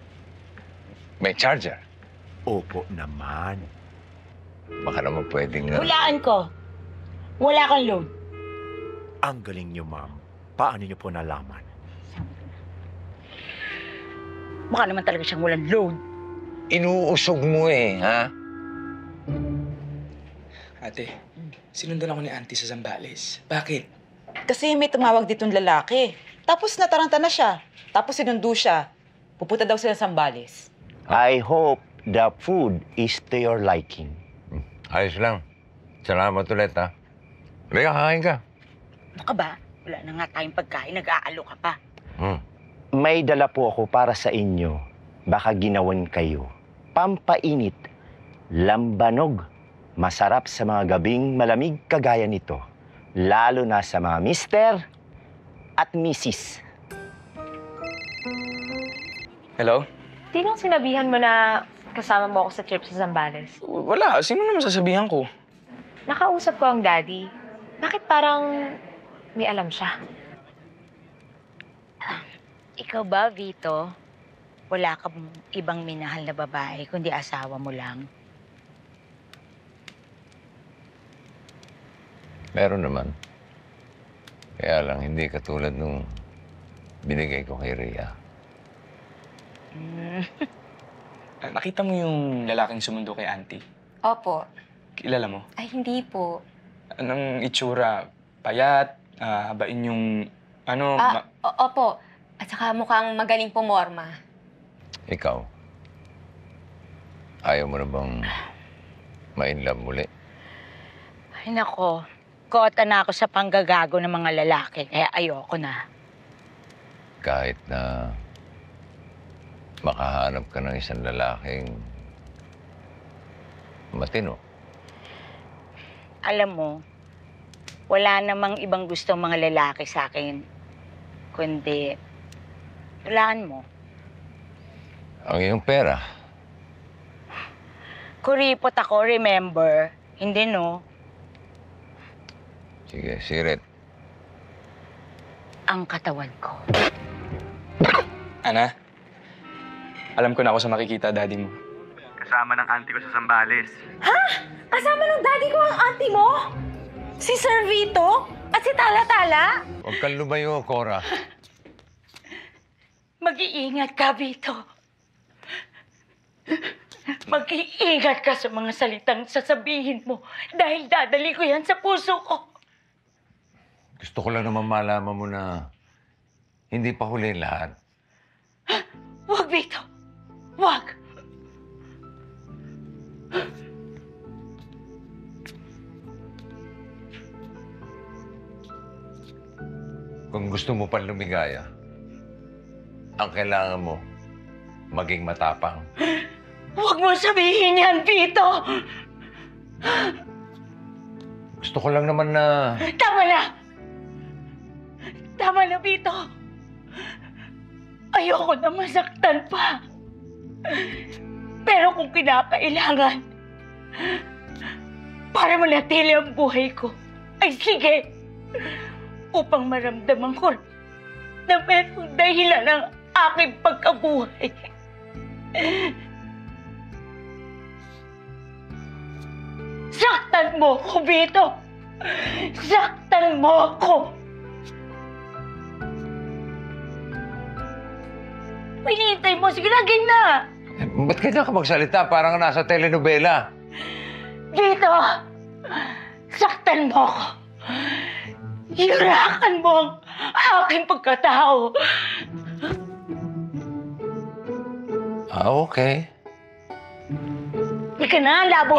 May charger? Opo naman. Baka naman pwedeng... Hulaan ko. Wala kang load. Ang galing niyo, ma'am. Paano niyo po nalaman? Baka naman talaga siyang walang load. Inuusog mo eh, ha? Ate, sinundan ako ni Auntie sa Zambales. Bakit? Kasi may tumawag ditong lalaki. Tapos nataranta na siya. Tapos sinundo siya. Pupunta daw sila sa Zambales. I hope the food is to your liking. Ayos lang. Salamat ulit, ha? Halika, kakain ka. Ano ka ba? Wala na nga tayong pagkain. Nag-aalo ka pa. May dala po ako para sa inyo. Baka ginawan kayo. Pampainit. Lambanog. Masarap sa mga gabing malamig kagaya nito. Lalo na sa mga mister at misis. Hello? Tinong sinabihan mo na kasama mo ako sa trip sa Zambales? Wala. Sino naman sasabihan ko? Nakausap ko ang daddy. Bakit parang may alam siya? Ikaw ba, Vito? Wala ka ibang minahal na babae, kundi asawa mo lang? Meron naman. Kaya lang, hindi katulad nung binigay ko kay Rhea. Nakita mo yung lalaking sumundo kay Auntie? Opo. Kilala mo? Ay, hindi po. Anong itsura? Payat? Habain yung... Ano? Opo. At saka mukhang magaling pumorma. Ikaw, ayaw mo na bang ma-inlove muli? Ay, nako. Kota na ako sa panggagago ng mga lalaki, kaya ayoko na. Kahit na makahanap ka ng isang lalaking matino. Alam mo, wala namang ibang gusto mga lalaki sa akin, kundi tulaan mo. Ang iyong pera. Kuripot ako, remember? Hindi, no? Sige, Siret. Ang katawan ko. Ana? Alam ko na ako sa makikita, daddy mo. Kasama ng auntie ko sa Zambales. Ha? Kasama ng daddy ko ang auntie mo? Si Sir Vito? At si Tala-Tala? Huwag kang lumayo, Cora. Mag-iingat ka, Vito. Mag-iingat ka sa mga salitang sasabihin mo dahil dadali ko yan sa puso ko. Gusto ko lang naman malaman mo na hindi pa huli lahat. Wag, Vito. Wag. Kung gusto mo pang lumigaya, ang kailangan mo, maging matapang. Huwag mo sabihin yan, Vito! Gusto ko lang naman na... Tama na! Tama na, Vito. Ayoko na masaktan pa. Pero kung kinakailangan, para manatili ang buhay ko, ay sige. Upang maramdaman ko na merong dahilan ng aking pagkabuhay. Saktan mo ko, Vito! Saktan mo ko! Pinintay mo, sige na, game na! Ba't kanya ka magsalita? Parang nasa telenovela. Vito! Saktan mo ko! Hirakan mo ang aking pagkatao! Okay. Hindi ka na, labo!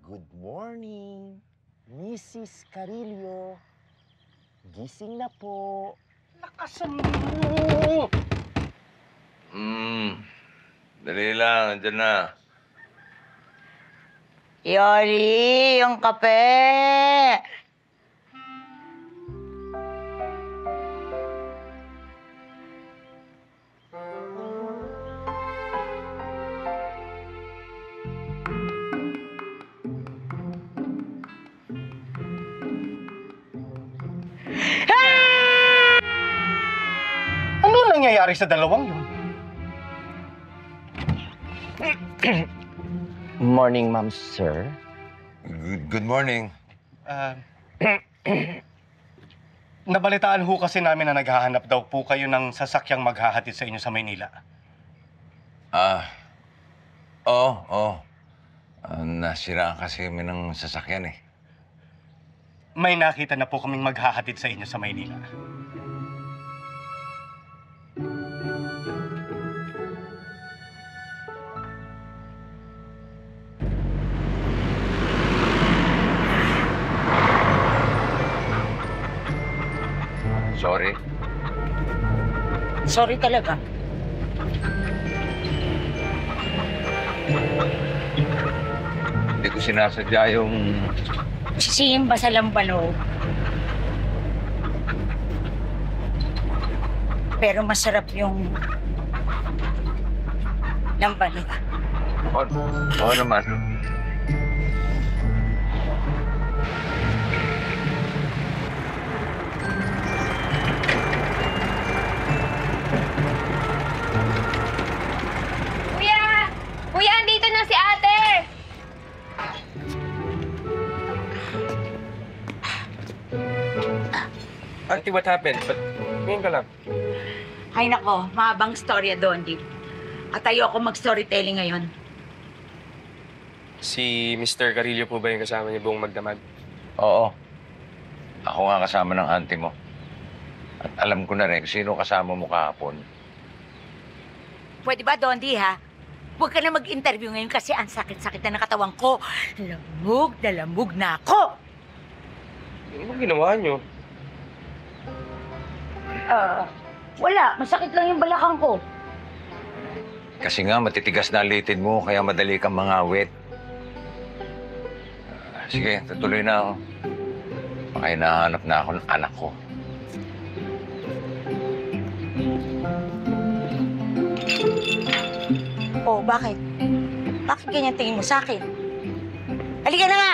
Good morning, Mrs. Carillo. Gising na po. Lakasan mo! Dali lang. Andyan na. Yoli, yung kape! Ano nangyayari sa dalawang yun? Morning, ma'am, sir. Good morning. Nabalitaan ho kasi namin na naghahanap daw po kayo ng sasakyang maghahatid sa inyo sa Maynila. Oo. Nasiraan kasi kami ng sasakyan eh. May nakita na po kaming maghahatid sa inyo sa Maynila. Sorry. Sorry talaga. Hindi ko sinasadya yung... Sisimba sa lambano. Pero masarap yung lambano. Oo naman. Kuya, andito na si ate! Auntie, what happened? Ba't ngayon ka lang? Ay nako, mahabang storya doon, Di. At ayoko mag-storytelling ngayon. Si Mr. Carillo po ba yung kasama niyo buong magdamag? Oo. Ako nga kasama ng auntie mo. At alam ko na rin kung sino kasama mo kahapon. Pwede ba, Dondi, ha? Huwag ka na mag-interview ngayon kasi ang sakit-sakit na ng katawan ko. Lamog na ako! Ano bang ginawa niyo? Wala. Masakit lang yung balakang ko. Kasi nga, matitigas na litid mo, kaya madali kang mangawit. Sige, tutuloy na ako. Baka hinahanap na ako ng anak ko. Oh, bakit? Bakit ganyan tingin mo sa akin? Halika na nga!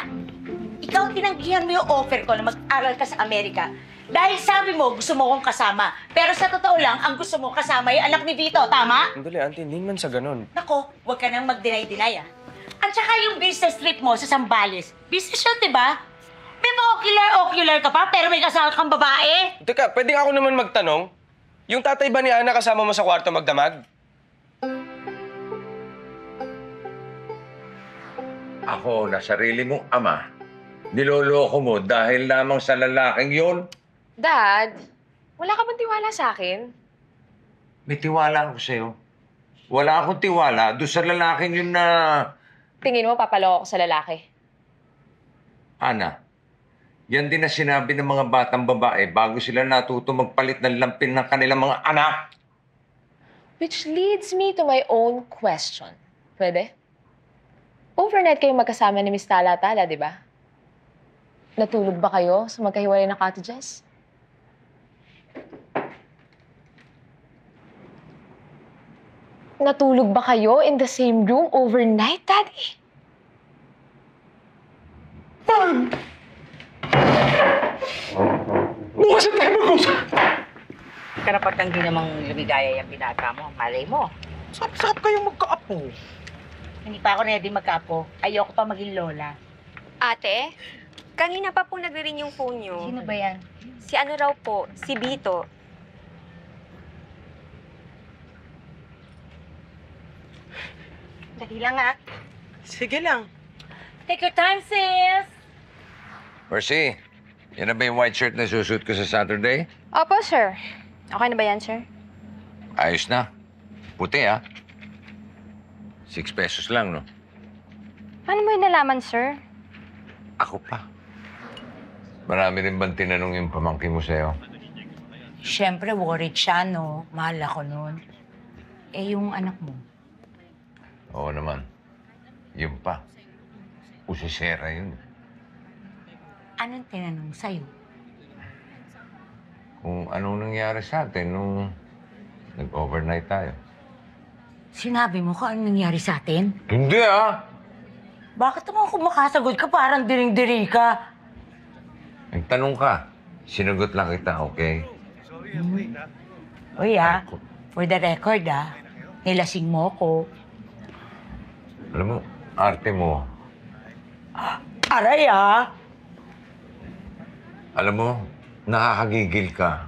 Ikaw tinanggihan mo yung offer ko na mag-aral ka sa Amerika. Dahil sabi mo, gusto mo kong kasama. Pero sa totoo lang, ang gusto mo kasama yung anak ni Vito, tama? Andali, auntie, hindi man sa ganun. Nako, huwag ka nang mag-deny-deny, ah. At saka yung business trip mo sa Zambales, business yun, di ba? May ocular ka pa, pero may kasama kang babae. Teka, pwede ako naman magtanong? Yung tatay ba ni Ana kasama mo sa kwarto magdamag? Ako, na sarili mong ama, niloloko mo dahil lamang sa lalaking yon? Dad, wala ka bang tiwala sa akin? May tiwala ako sa'yo. Wala akong tiwala doon sa lalaking yun na... Tingin mo, papaloko ko sa lalaki. Ana, yan din na sinabi ng mga batang babae bago sila natuto magpalit ng lampin ng kanilang mga anak. Which leads me to my own question. Pwede? Overnight kayo magkasama ni Miss Tala-Tala, di ba? Natulog ba kayo sa magkahiwalay na cottages? Natulog ba kayo in the same room overnight, Daddy? Bukas na tayo mag-usap! Karapatang di namang lumigaya yung binata mo. Malay mo. Sarap kayong magkaapo. Hindi pa ako ready magkaapo. Ayoko pa maging lola. Ate, kanina pa po nagre-ring yung phone niyo. Sino ba yan? Si ano raw po, si Bito. Dali lang ah. Sige lang. Take your time, sis! Percy, yan na ba yung white shirt na susuot ko sa Saturday? Opo, sir. Okay na ba yan, sir? Ayos na. Puti, ah. 6 pesos lang, no? Paano mo yung nalaman, sir? Ako pa. Marami rin bang tinanong yung pamangkin mo sa'yo? Siyempre, worried siya, no? Mahal ako nun. Eh, yung anak mo. Oo naman. Yun pa. Usisera yun. Anong tinanong sa'yo? Kung anong nangyari sa atin nung nag-overnight tayo. Sinabi mo kung anong nangyari sa atin? Hindi, ah! Bakit naman kung makasagot ka, parang diring-diri ka? Nagtanong ka. Sinagot lang kita, okay? Uy, ah. For the record, ah. Nilasing mo ko. Alam mo, arte mo. Aray, ah. Alam mo, nakakagigil ka.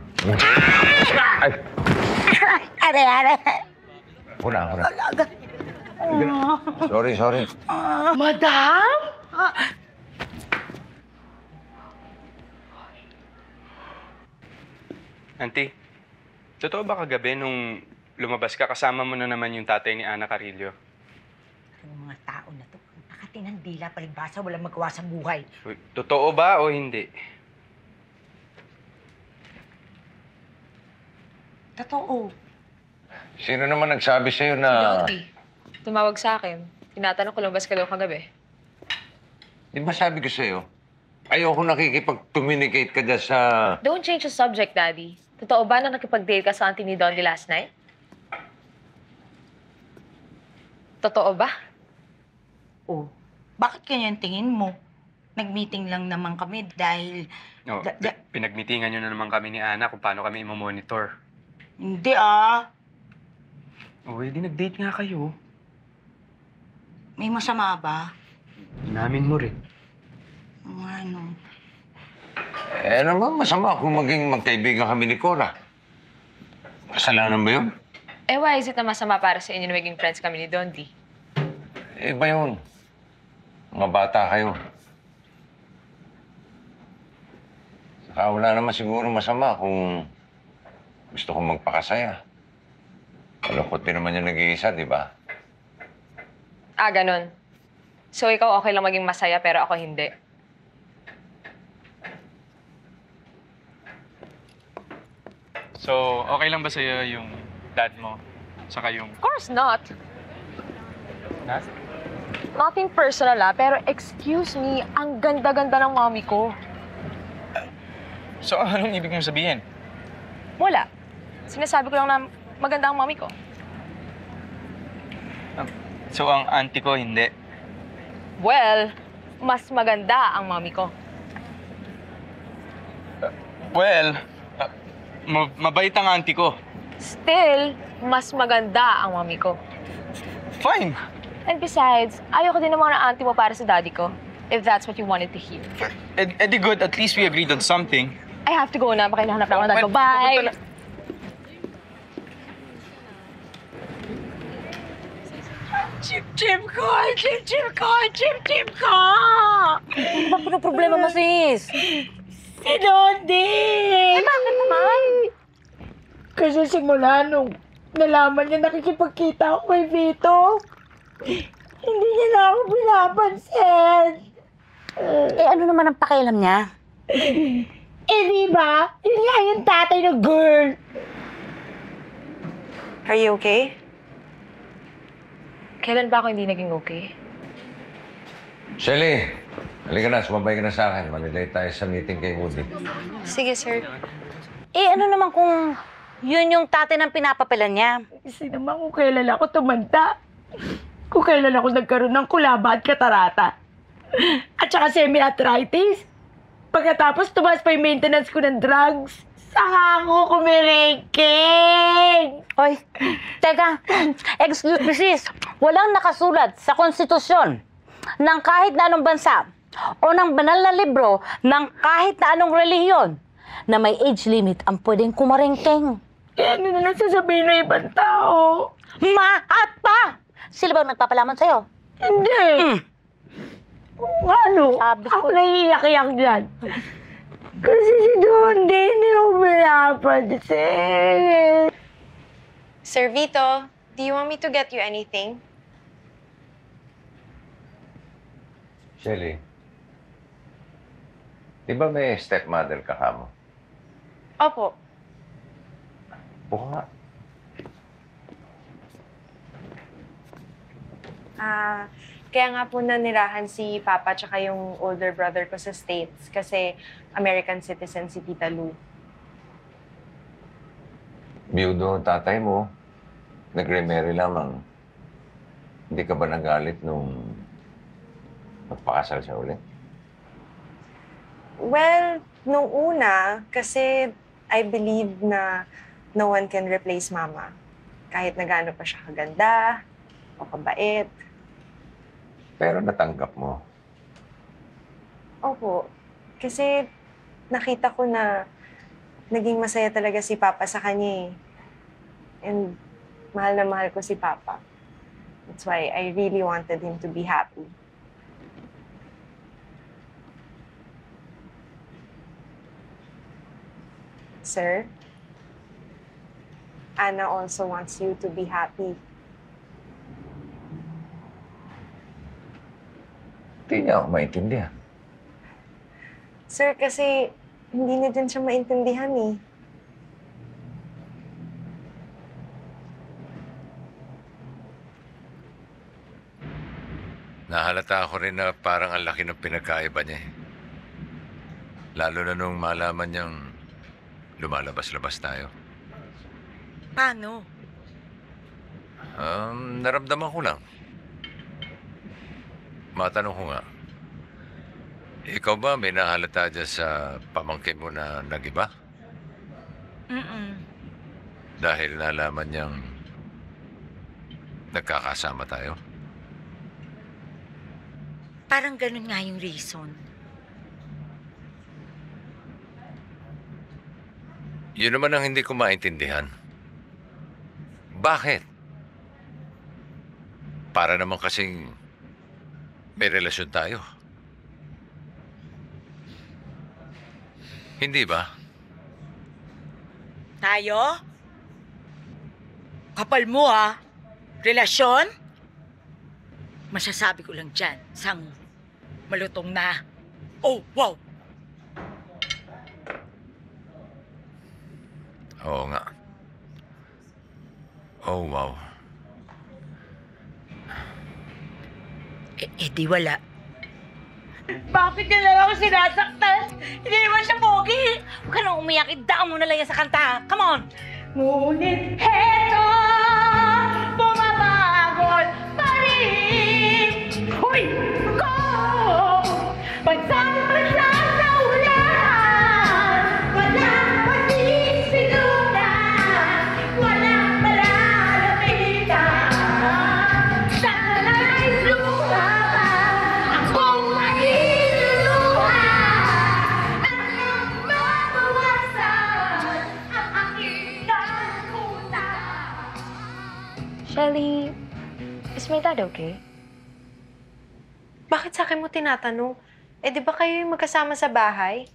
Aray, aray. Ako na. Sorry. Madam? Auntie, totoo ba kagabi nung lumabas ka, kasama mo na naman yung tatay ni Ana Carillo? Ang mga tao na to, nakatinang dila, palibasa, walang magawa sa buhay. Uy, totoo ba o hindi? Totoo. Sino naman nagsabi sa'yo na... Tumawag sa akin. Tinatanong ko lumabas ka daw kagabi. Di ba sabi ko sa'yo? Ayoko nakikipag-communicate ka dyan sa... Don't change the subject, Daddy. Totoo ba na nakipag-date ka sa auntie ni Dondi last night? Totoo ba? Oh, bakit ganyan tingin mo? Nag-meeting lang naman kami dahil... No, pinagmitingan nyo na naman kami ni Ana kung paano kami imamonitor. Hindi ah. Uy, di nag-date nga kayo. May masama ba? Inamin mo rin. Ano? Eh, naman masama kung maging magkaibigan kami ni Cora. Kasalanan ba yun? Eh, why is it na masama para sa inyo na maging friends kami ni Dondi? Eh, ba yun? Mga bata kayo. Saka wala naman siguro masama kung gusto kong magpakasaya. Malungkot din naman yung nag-iisa, di ba? Ah, ganun. So, ikaw okay lang maging masaya pero ako hindi. So, okay lang ba sa'yo yung dad mo? Saka yung... Of course not. Not? Nothing personal pero excuse me, ang ganda-ganda ng mommy ko. So, anong ibig mong sabihin? Wala. Sinasabi ko lang na maganda ang mommy ko. So, ang auntie ko, hindi? Well, mas maganda ang mommy ko. Well, mabait ang auntie ko. Still, mas maganda ang mommy ko. Fine. And besides, ayoko din naman ng auntie mo para sa daddy ko. If that's what you wanted to hear. Edi good, at least we agreed on something. I have to go na. Baka hinahanap na ako ng daddy ko. Bye! Chip-chip ko! Chip-chip ko! Chip-chip ko! Bakit ang problema mo, sis? Si Dondi! Eh, bakit naman? Kasi simula nung nalaman niya nakikipagkita ako kay Vito, hindi niya na ako pinapansin. Eh, ano naman ang pakialam niya? Eh, di ba? Yun nga yung tatay ng girl. Are you okay? Kailan ba ako hindi naging okay? Shelly, Halika na, sumabay ka na sa akin. Manilay tayo sa meeting kay Woody. Sige, sir. Eh, ano naman kung yun yung tatay ng pinapapilan niya? Kasi naman kung kailan ako tumanda. Kung kailan ako nagkaroon ng kulaba at katarata. At saka semi-arthritis. Pagkatapos tumaas pa yung maintenance ko ng drugs. Saka ako kumiringking. Hoy, teka. Excuse me, sis. Walang nakasulat sa konstitusyon ng kahit na anong bansa o ng banal na libro ng kahit na anong relihiyon na may age limit ang pwedeng kumaringking. Eh, ano na lang sasabihin ng ibang tao? At pa! Sila ba nagpapalaman sa'yo? Hindi. Ano? Ako naiiyak-iyak dyan. Kasi si Don, hindi ko pinapansin. Sir Vito, do you want me to get you anything? Shelly, di ba may stepmother ka kamo? Opo. Buka nga. Kaya nga po nanirahan si Papa tsaka yung older brother ko sa States kasi American citizen si Tita Lou. Biyudo ang tatay mo. Nag-remarry lamang. Hindi ka ba nagalit nung magpakasal siya ulit? Well, nung una, kasi I believe na no one can replace Mama. Kahit na gaano pa siya kaganda o kabait. Pero natanggap mo. Opo. Kasi nakita ko na naging masaya talaga si Papa sa kanya eh. And mahal na mahal ko si Papa. That's why I really wanted him to be happy. Sir, Anna also wants you to be happy. Hindi niya ako maintindihan. Sir, kasi hindi na din siya maintindihan eh. Nahalata ako rin na parang ang laki ng pinagkaiba niya eh. Lalo na nung malaman niyang lumalabas-labas tayo. Paano? Naramdaman ko lang. Matanong ko nga, ikaw ba may nahalata dyan sa pamangkin mo na nag-iba? Dahil nalaman niyang nagkakasama tayo? Parang ganun nga yung reason. Yun naman ang hindi ko maintindihan. Bakit? Para naman kasing may relasyon tayo. Hindi ba? Tayo? Kapal mo ah. Relasyon? Masasabi ko lang dyan, sang malutong na. Oh, wow! Oo nga. Oh, wow. Eh di wala. Bakit ka lang ako sinasaktan? Hindi naman siya pogi. Huwag ka nang umiyak, idaan mo na lang yan sa kanta. Come on! Ngunit heto, bumabagol pa rin. Hoy! Go! Pagsang-pasa sa ulan, walang pasisilungan, walang malalapitan. Sana'y luha pa, akong mahiluluha, at nang mabawasan ang aking kalkuta. Shelly, is my dad okay? Bakit sa akin mo tinatanong? Eh, di ba kayo yung magkasama sa bahay?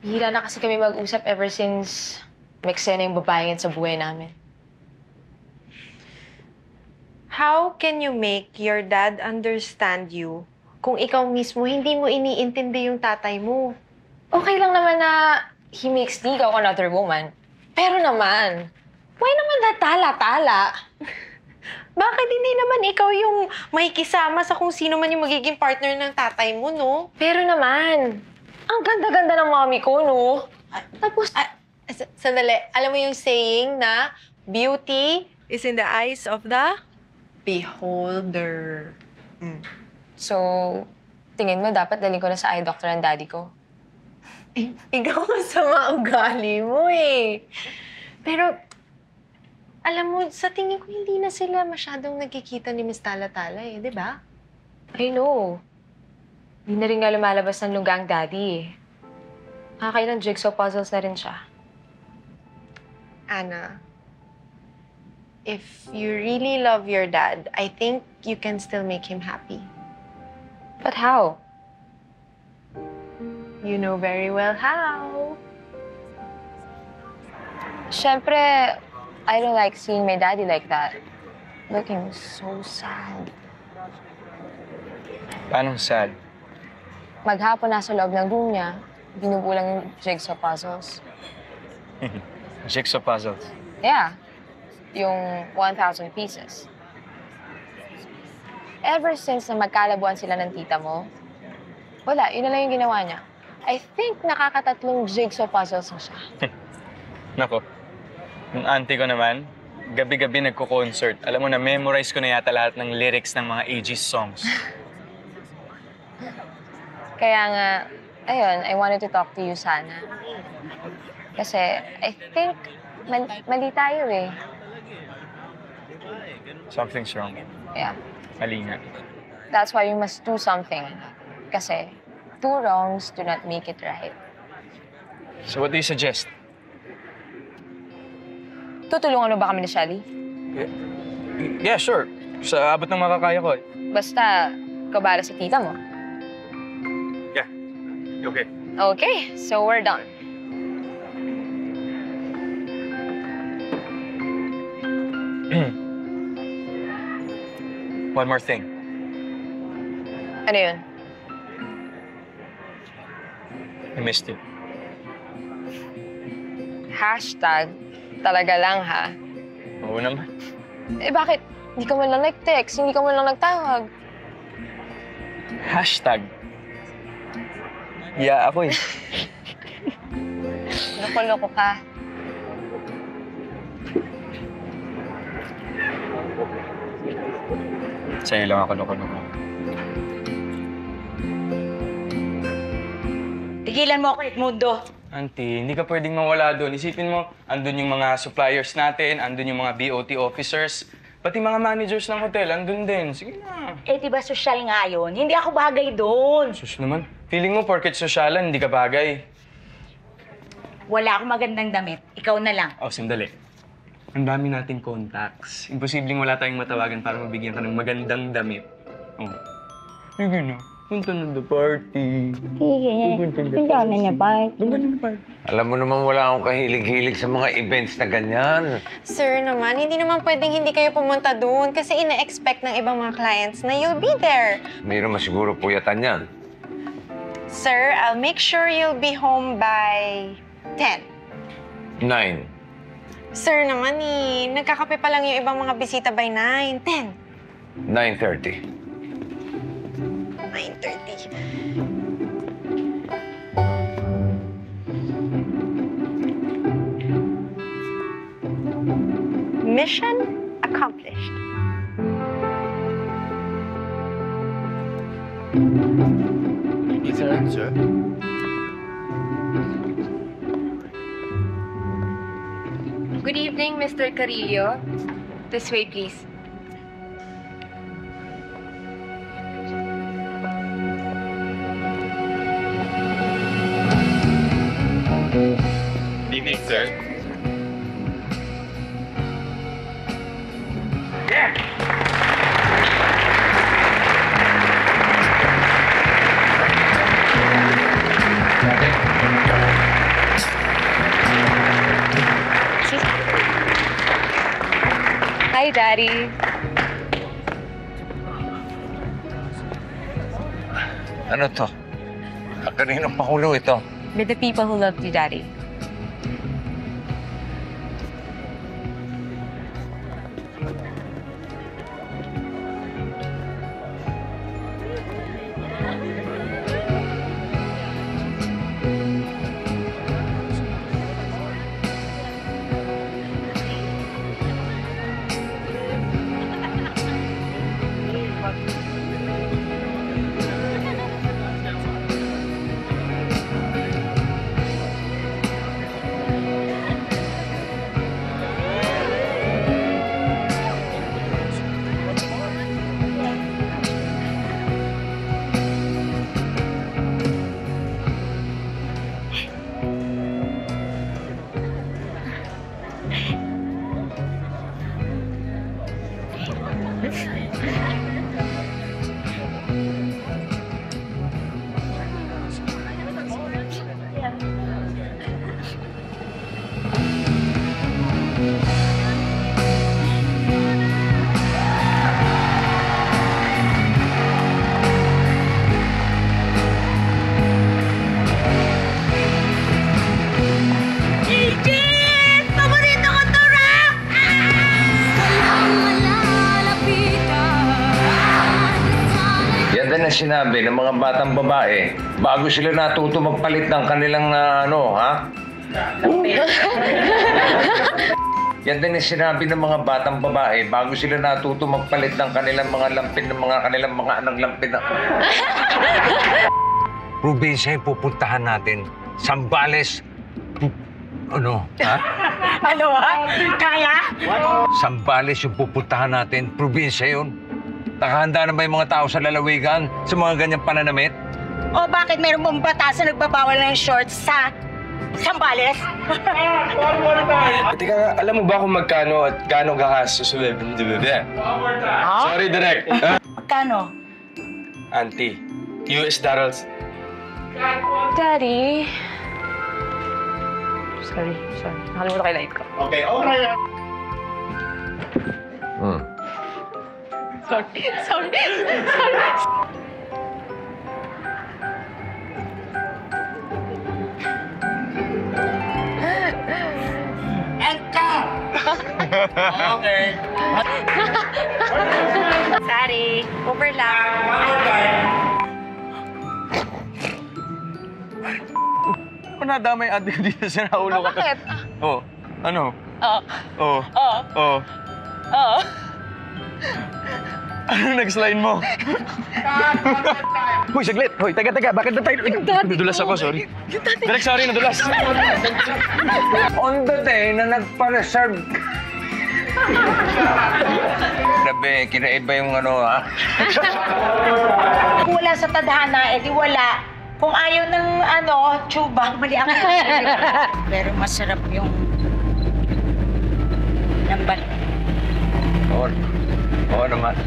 Hila na kasi kami mag-usap ever since Meksena yung babae yan sa buhay namin. How can you make your dad understand you kung ikaw mismo hindi mo iniintindi yung tatay mo? Okay lang naman na he makes dig of another woman. Pero naman, why naman natala-tala? Bakit hindi naman ikaw yung makikisama sa kung sino man yung magiging partner ng tatay mo, no? Pero naman, ang ganda-ganda ng mommy ko, no? Tapos, Sandali, alam mo yung saying na beauty is in the eyes of the beholder. So, tingin mo dapat dalhin ko na sa eye doctor ang daddy ko? Ikaw masama ugali mo eh. Pero, alam mo, sa tingin ko hindi na sila masyadong nagkikita ni Miss Tala-Tala eh, di ba? I know. Hindi na rin nga lumalabas ng lungga ang daddy eh. Nakakailang jigsaw puzzles na rin siya. Anna, if you really love your dad, I think you can still make him happy. But how? You know very well how. Siyempre, I don't like seeing my daddy like that. Looking so sad. Paano sad? Maghapon nasa loob ng room niya, binubulang yung jigsaw puzzles. Jigsaw puzzles. Yeah. Yung 1,000 pieces. Ever since na magkalabuan sila ng tita mo, wala, yun na lang yung ginawa niya. I think nakakatatlong jigsaw puzzles na siya. Nako, yung auntie ko naman, gabi-gabi nagko-concert. Alam mo na, memorize ko na yata lahat ng lyrics ng mga Aegis songs. Kaya nga, ayun, I wanted to talk to you sana. Kasi I think mali tayo eh. Something's wrong. Yeah. Mali nga. That's why we must do something. Kasi two wrongs do not make it right. So what do you suggest? Tutulungan mo ba kami ni Shelly? Yeah, sure. Sa abot ng makakaya ko. Basta, kabala sa tita mo. Yeah. Okay. Okay, so we're done. One more thing. Ano yun? I missed you. Hashtag, talaga lang ha. Oo naman. Eh bakit? Hindi ka man lang nag-text, hindi ka man lang nagtawag. Hashtag. Yeah, ako eh. Loko-loko ka. Sa'yo lang ako loko-loko. Tigilan mo ako, Edmundo. Auntie, hindi ka pwedeng mawala doon. Isipin mo, andun yung mga suppliers natin, andun yung mga BOT officers, pati mga managers ng hotel, andun din. Sige na. Eh, diba social nga yun? Hindi ako bagay doon. Sus naman. Feeling mo, porket sosyalan, hindi ka bagay. Wala akong magandang damit. Ikaw na lang. Oh, sandali. Ang dami nating contacts. Imposibleng wala tayong matawagan para mabigyan ka ng magandang damit. Oh. Sige na. Punta na the party. Sige. Punta na niya, bye. Alam mo naman wala akong kahilig-hilig sa mga events na ganyan. Sir naman, hindi naman pwedeng hindi kayo pumunta doon kasi ina-expect ng ibang mga clients na you'll be there. Mayroon masiguro puyatan yan. Sir, I'll make sure you'll be home by 10. 9. Sir naman nagkakape pa lang yung ibang mga bisita by 9. 10. 9:30. 9:30. Mission accomplished. Sir. Good evening, Mr. Carillo. This way, please. Good evening, sir. Hi, Daddy. Ano to? Kaninong pakulo ito? With the people who loved you, Daddy. Paborito ko to, Rock! Yan din ang sinabi ng mga batang babae bago sila natuto magpalit ng kanilang Yan din ang sinabi ng mga batang babae bago sila natuto magpalit ng kanilang mga lampin ng kanilang mga anang lampin na... Probinsya yung pupuntahan natin. Sambales. Ano? Ha? Ano ha? Kaya? Sambales yung pupuntahan natin. Probinsya yun. Nakahanda na ba yung mga tao sa lalawigan sa mga ganyang pananamit? O bakit meron mong batas na nagbabawal ng shorts sa Sambales? Teka, alam mo ba kung magkano at gaano gastos ulit? Sorry, Direk. Magkano? Auntie, US dollars. Daddy. Sorry. Nakalimutan ko yung light ko. Okay, okay. Sorry. Okay. Sorry. Overlap. Nadamay ate ko dito sa naulo ka. Bakit? Oh, ano? Oo. Oh. Ano nag-slide mo? Hoy, saglit! Hoy, taga, bakit na tayo? Nadulas ako, sorry. Direk, sorry, nadulas. On the day na nagpa-reserve. Grabe, kinaiba yung Kung wala sa tadhana, edi wala. Kung ayaw ng tsuba, mali ako. Pero masarap yung nambal. Oo naman.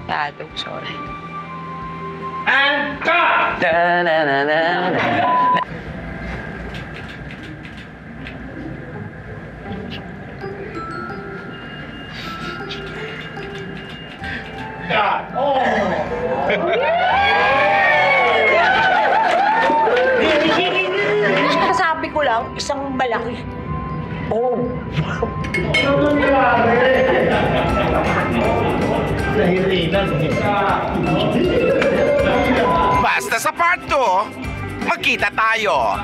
Dado, sorry. And cut! Sabi ko lang, isang malaki. Basta sa part 2, magkita tayo!